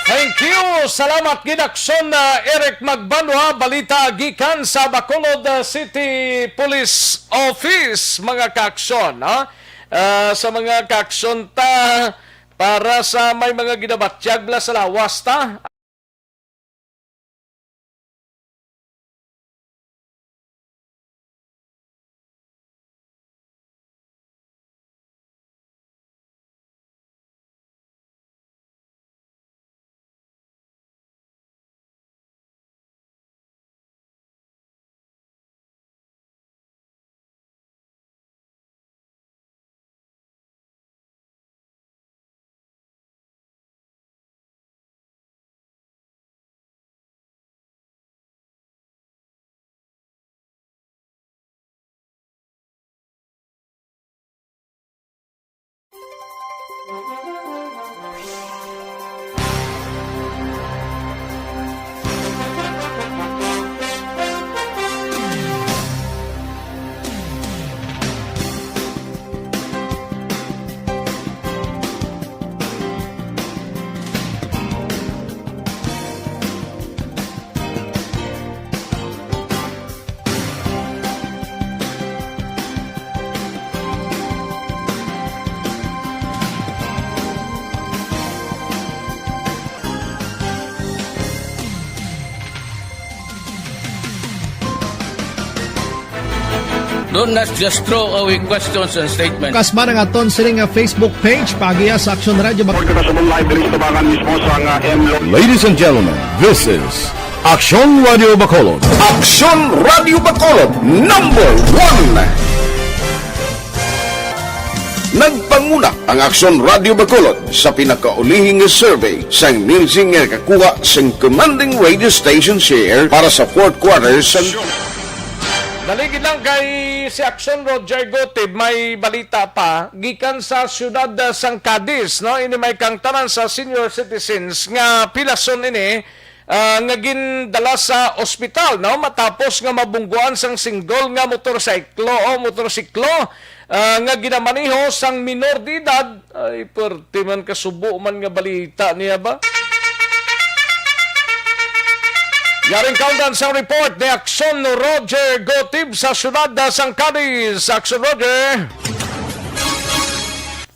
Thank you! Salamat Ginaksyon Eric Magbanwa, balita gikan sa Bacolod City Police Office, mga kaaksyon. Sa mga kaaksyon ta, para sa may mga ginabatyag bla sa lawas ta. Do not just throw away questions and statements. Kasma ng aton siling Facebook page pagiya sa Aksyon Radio. Ladies and gentlemen, this is Aksyon Radio Bacolod. Aksyon Radio Bacolod number 1. Nagpanguna ang Aksyon Radio Bacolod sa pinakaulihing survey sa Nilsing kakuha sa commanding radio station share para sa fourth quarter sa Daligid lang kay si Aksyon Roger Gotib, may balita pa gikan sa siyudad sang Cadiz, no? Ini may kangtanan sa senior citizens nga pilason ini nga gindala sa ospital, no? Matapos nga mabungguan sang single nga motorsiklo nga ginamaniho sang minor de edad. Ay perti man kasubo man nga balita niya ba? Yaring kaundan sa report ni Aksyon Roger Gotib sa siyudad sang Cadiz. Aksyon Roger.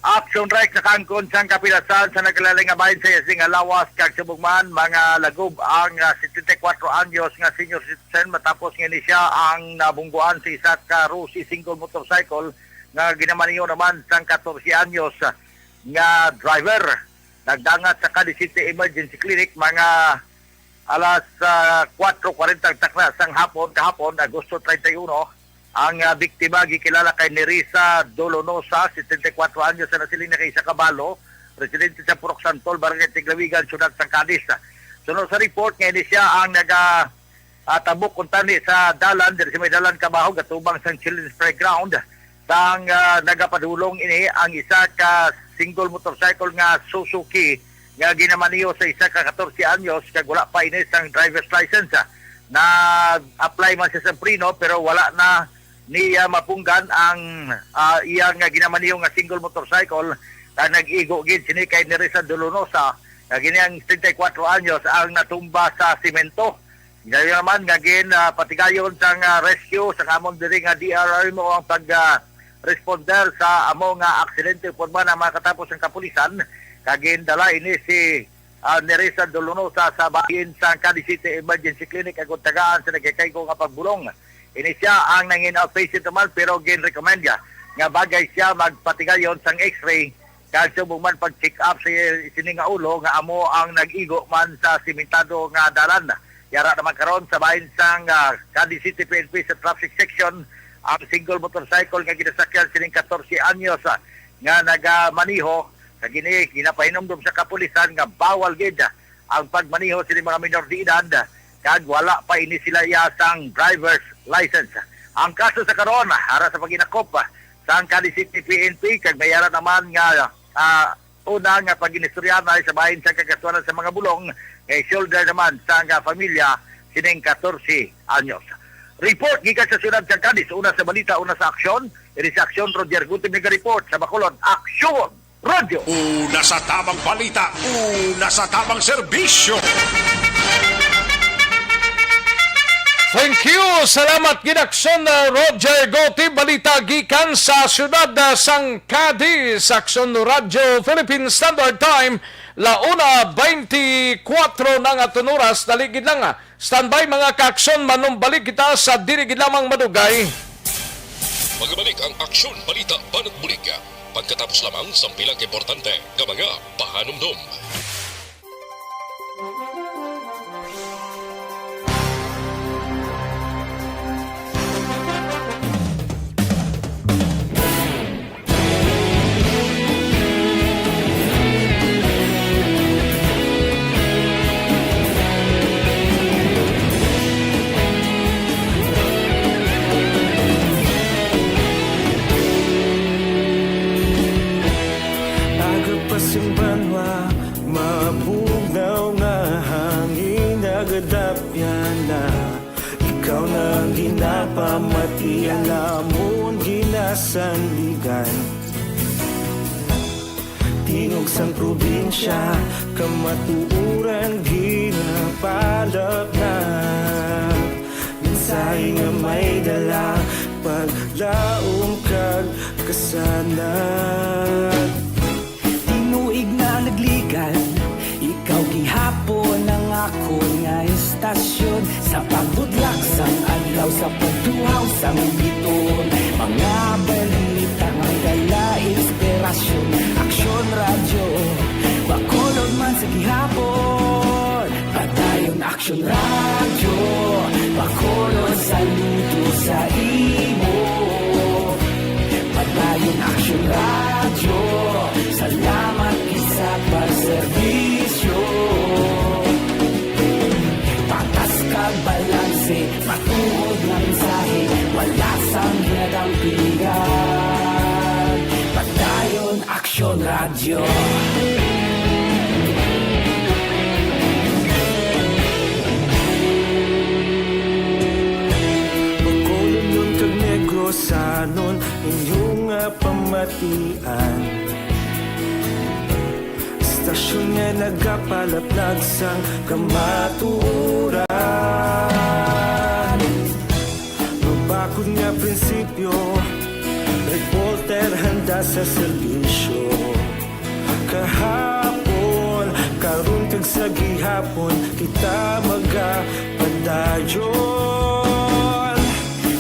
Aksyon right sa kangkon sang kapilasan sa nagkalaling nga bahin sa Yasing Alawas kag Subugman mga lagob ang 74 anyos nga senior citizen matapos nga ni siya ang nabungguan sa isa ka Rusi single motorcycle nga ginamaniyo naman sang 14 anyos nga driver. Nagdangat sa Cadiz City Emergency Clinic mga alas 4:40 takna sang hapon kahapon Agosto 31 ang biktima gikilala kay Nerissa Dolonosa 74 anyos na nasiling na kay sa Kabalo residente sa Purok Santol Barangay Tiglawigan siyudad sa Cadiz. Sunod sa report nga ini siya ang tabok kuntani sa dalan diri sa may dalan Kabaho gatubang sang Children's Playground sang nagapadulong ini ang isa ka single motorcycle nga Suzuki nga ginamaniyo sa isa ka 14 anyos kag wala pa ini sang driver's license. Na apply man siya sa prino pero wala na niya mapunggan ang iyang nga ginamaniyo nga single motorcycle na nag-igo gid sini kay Nerissa Dolonosa nga giniyang 34 anyos ang natumba sa simento. Ngayon naman nga patigayon sang rescue sa among diri nga DRR mo ang responder sa among aksidente porma na makatapos ang kapulisan. Kagin dala ini si Nerissa Dolonosa sa bahin sa Cadiz City Emergency Clinic agud tagaan sa nagkakayko nga pagbulong. Ini siya ang nangin outpatient naman pero gin-recommend niya nga bagay siya magpatigayon sang x-ray kag subong pag-check up sa sini nga ulo nga amo ang nag-igo man sa simentado nga dalan. Yara naman karon sa bahin sang Cadiz City PNP sa traffic section ang single motorcycle nga ginasakyan sining 14 anyos nga nagamaniho. Kagini ginapahinomdom sa kapulisan nga bawal gid ang pagmaniho sa mga minor de edad kag wala pa ini sila yasang driver's license. Ang kaso sa karon hara sa paginakop sa Cadiz City PNP kag bayaran naman nga una nga paginistoryan ay sa bahin sa kagasuanan sa mga bulong kay shoulder naman sa nga pamilya sining 14 anyos. Report gikan sa siyudad sa Cadiz, una sa balita, una sa aksyon. Iri sa aksyon Roger Gutib report sa Bacolod. Aksyon Radio. Una sa tamang balita, una sa tamang serbisyo. Thank you. Salamat Aksyon Roger Gotib. Balita gikan sa siyudad sang Cadiz. Aksyon Radio Philippine Standard Time. Launa 24 ng atunuras. Daligid lang standby mga kaaksyon. Manumbalik kita sa dirigid lamang madugay. Magbalik ang Aksyon Balita Banat Bulig. Pagkatapos lamang sa pilang importante ng mga pahanumdum. Mabugaw nga hangin nagadapyan na ikaw nang ginapamati alamon ginasanligan tingog sang probinsya kamatuuran ginapalap na minsay nga may dala paglaom kag kasanan tinuig na nagligan ikaw gihapon ang ako nga istasyon sa pagbudlak sang adlaw sa pagduhaw sang biton mga balita nga dala inspirasyon Aksyon Radio Bacolod man sa gihapon padayon Aksyon Radio Bacolod saludo sa imo padayon Aksyon Radio salamat isa pagserbisyo patas kag balanse matuod ng mensahe Radyo. Bacolod nun kag Negrosanon inyong pamatian. Istasyon nga nagapalaplag sang kamaturan. Mabakod nga prinsipyo, reporter handa sa serbisyo. Kahapon, karon kag sa gihapon, kita magapadayon.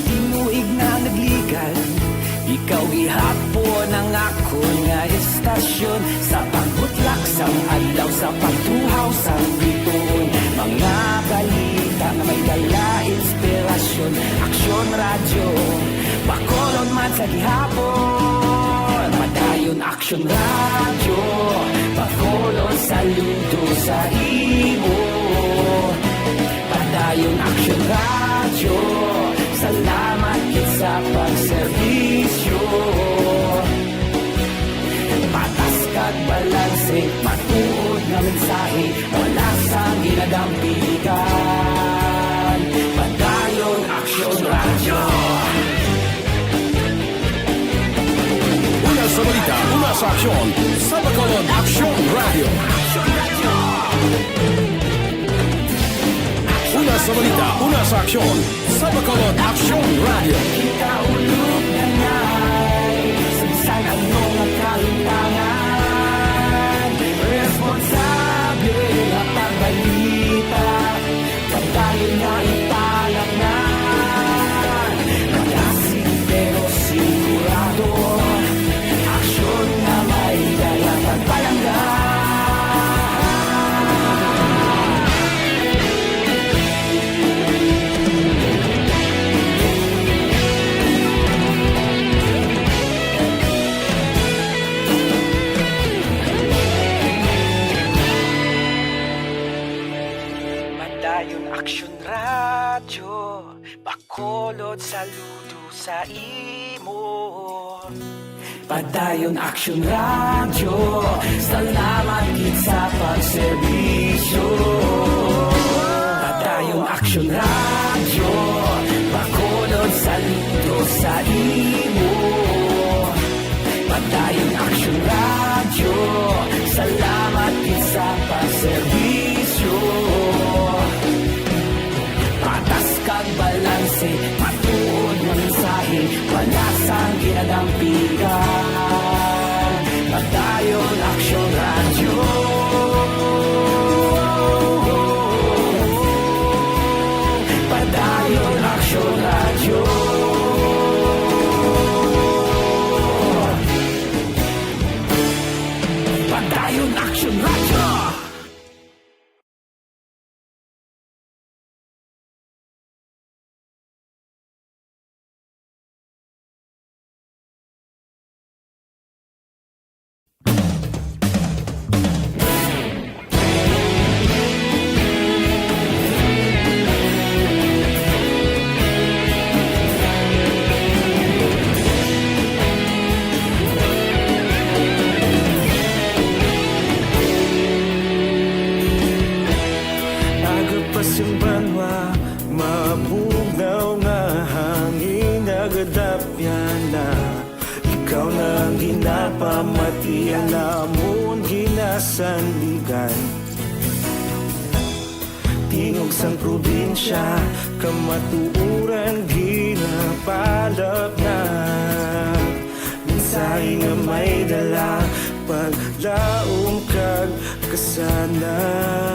Tinuig na nagligan, ikaw gihapon ang ako nga istasyon. Sa pagbutlak sang adlaw, sa pagtuhaw sang bituon. Mga balita na may dala inspirasyon. Aksyon radyo, Bacolod man sa gihapon. Padayon Aksyon radyo, Bacolod saludo sa imo. Padayon Aksyon radyo, salamat kit sa pagserbisyo. Patas kag balanse, matuod nga mensahe, wala sang ginadampigan. Padayon Aksyon radyo. Una sa balita, una sa aksyon, sa Bacolod Aksyon Radio. Una sa balita, una sa aksyon, sa Bacolod Aksyon Radio. Kita ulog na ngay, sagsag ang mga kalintangan. Responsable at pagbalita, pagdayon na italaknan. Magasig pero sigurado, aksyon na may dala pagpalanggan. Padayon Aksyon radyo, Bacolod saludo sa imo. Padayon Aksyon radyo, salamat kit sa pagserbisyo. Padayon Aksyon radyo, Bacolod saludo sa imo. Padayon Aksyon radyo, salamat kit sa pagserbisyo. Patas kag balanse, matuod nga mensahe, wala sang ginadampigan. Padayon Aksyon radyo. Padayon Aksyon radyo. Padayon Aksyon radyo. Pagpasimbanwa, mabugnaw nga hangin nagadapyan na. Ikaw na ang ginapamatian namon ginasandigan. Tingog sang probinsya, kamatuuran ginapalap na. Mensahe nga may dala, paglaong kag kasanat.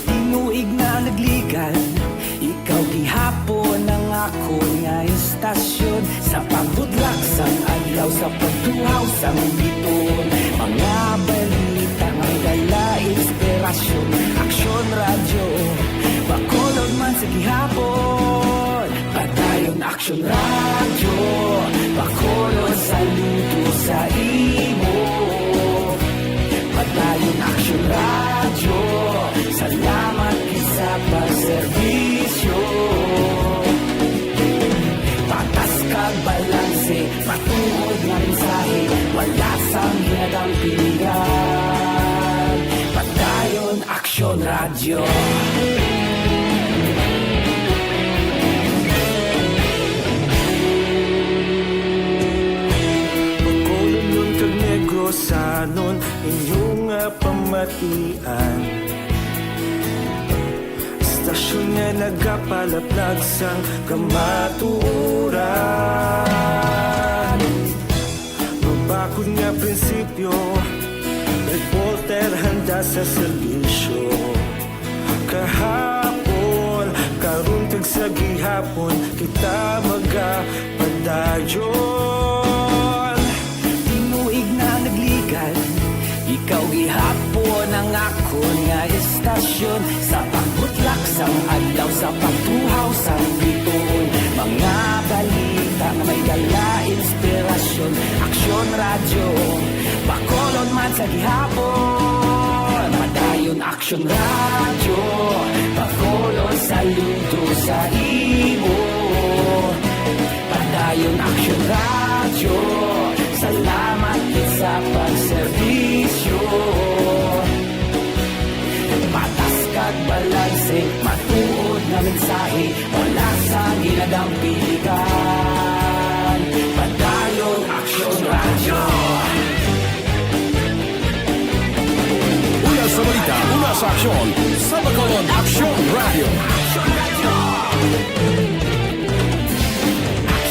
Tinuig na nagligan, ikaw gihapon ang ako nga istasyon. Sa pagbudlak sang adlaw, sa pagtuhaw sang biton. Mga balita may dala inspirasyon. Aksyon radyo, Bacolod man sa gihapon. Padayon Aksyon radyo, Bacolod saludo sa imo. Padayon Aksyon radyo, salamat sa pagserbisyo. Patas kag balanse, matuod nga mensahe, wala sang ginagawa. Radyo. Pagkulong kag negosanon inyong pamatian. Istasyon nga nagapalaplag sang kamaturan. Mabakod nga prinsipyo, reporter handa sa serbisyo. Kahapon, karun kag sa gihapon, kita magapadayon. Tinuig na nagligan, ikaw gihapon ang akon nga istasyon. Sa pagbutlak sang adlaw, sa pagtuhaw sang bituon. Mga balita nga may dala inspirasyon. Aksyon radyo, bakolon man sa gihapon. Madayon aksyon radyo, bakolon saludo sa imo. Padayon aksyon radyo, salamat kit sa pagserbisyo. Patas kag balanse, matuod na mensahe, wala sa ginagang pilikan. Padayon aksyon radyo. Una sa balita, una sa aksyon, sa Bacolod Aksyon Radio.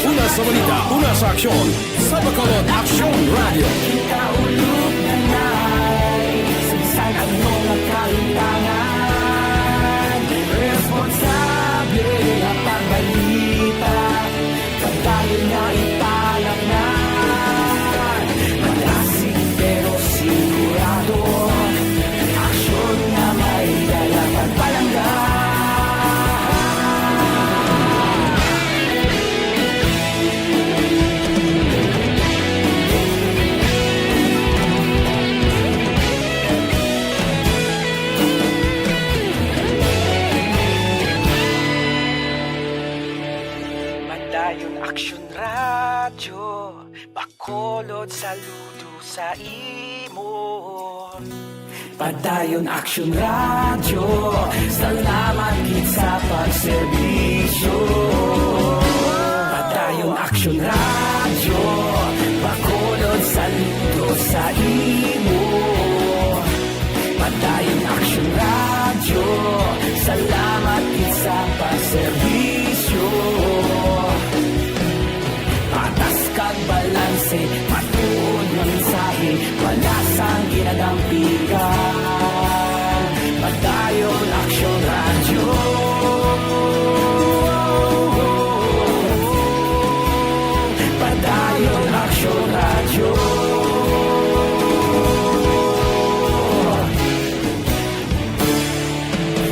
Una sa balita, una sa aksyon, sa Bacolod Aksyon Radio. Kaulog na na'y sansan ang mga kalintangan. Responsable ang pagbalita, pagdayo na ipalag na. Malasig pero sigurado, aksyon na may dalaman palangga. Madayon aksyon radyo, bakolod saludo sa imo. Padayon aksyon radyo, salamat kit sa pagserbisyo. Padayon aksyon radyo, bakolod saludo sa imo. Padayon aksyon radyo, salamat kit sa pagserbisyo. Patas kag balanse, matuod ng mensahe, wala sang ginadampigan. Padayon aksyon radyo. Padayon aksyon radyo.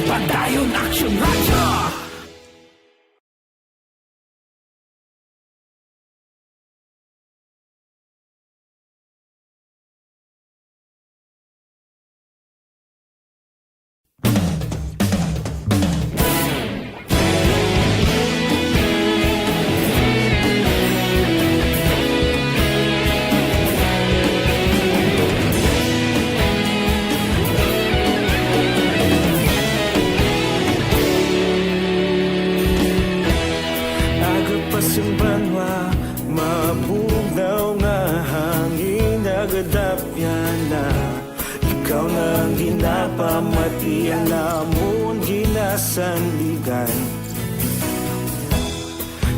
Padayon aksyon radyo. Agapasumbanwa, mabugnaw nga hangin nagadapyan na. Ikaw nang ginapamatian namon ginasandigan.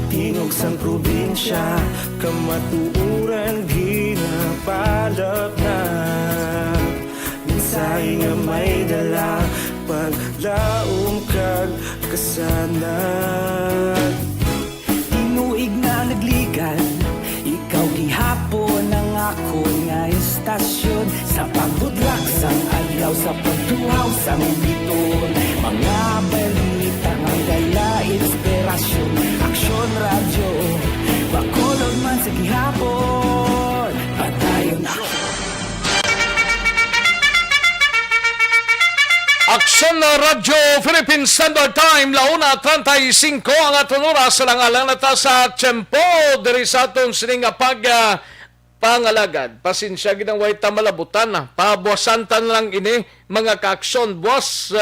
Tingog sang probinsya, kamatuuran ginapalap na. Mensahe nga may dala, paglaom kag kasanag. Tinuig na nagligan, ikaw gihapon ang ako nga istasyon. Sa pagbudlak sang adlaw, sa pagtuhaw sang biton. Mga balita nga dala inspirasyon. Aksyon radyo, bakolod man sa gihapon. Padayon aksyon. Aksyon na Radyo Philippine Standard Time, 1:35 ang aton oras sa langalan nata sa tiyempo diri sa aton sining pangalagad. Pasensya ginang way ta malabutan na. Pabuwasantan lang ini mga kaaksyon. Buwas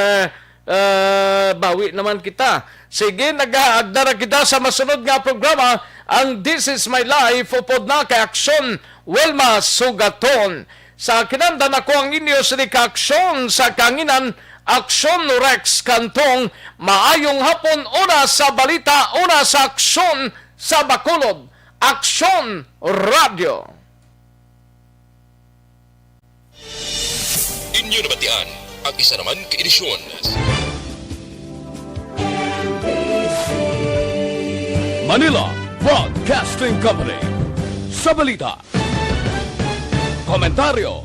bawi naman kita. Sige, nag-aagdara kita sa masunod nga programa, ang This Is My Life, upod na kay Aksyon Wilma Sugaton. Sa kinandan ako ang inyo sa Aksyon sa kanginan, Aksyon Rex Cantong. Maayong hapon, una sa balita, una sa Aksyon sa Bacolod. Aksyon Radio. Inyo nabatian ang isa naman ka-edisyon. Manila Broadcasting Company. Sa balita, komentaryo,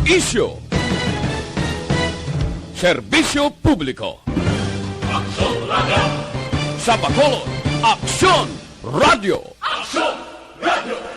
isyu, serbisyo publiko. Aksyon Radio. Sa Bacolod, Aksyon Radio. Aksyon Radio.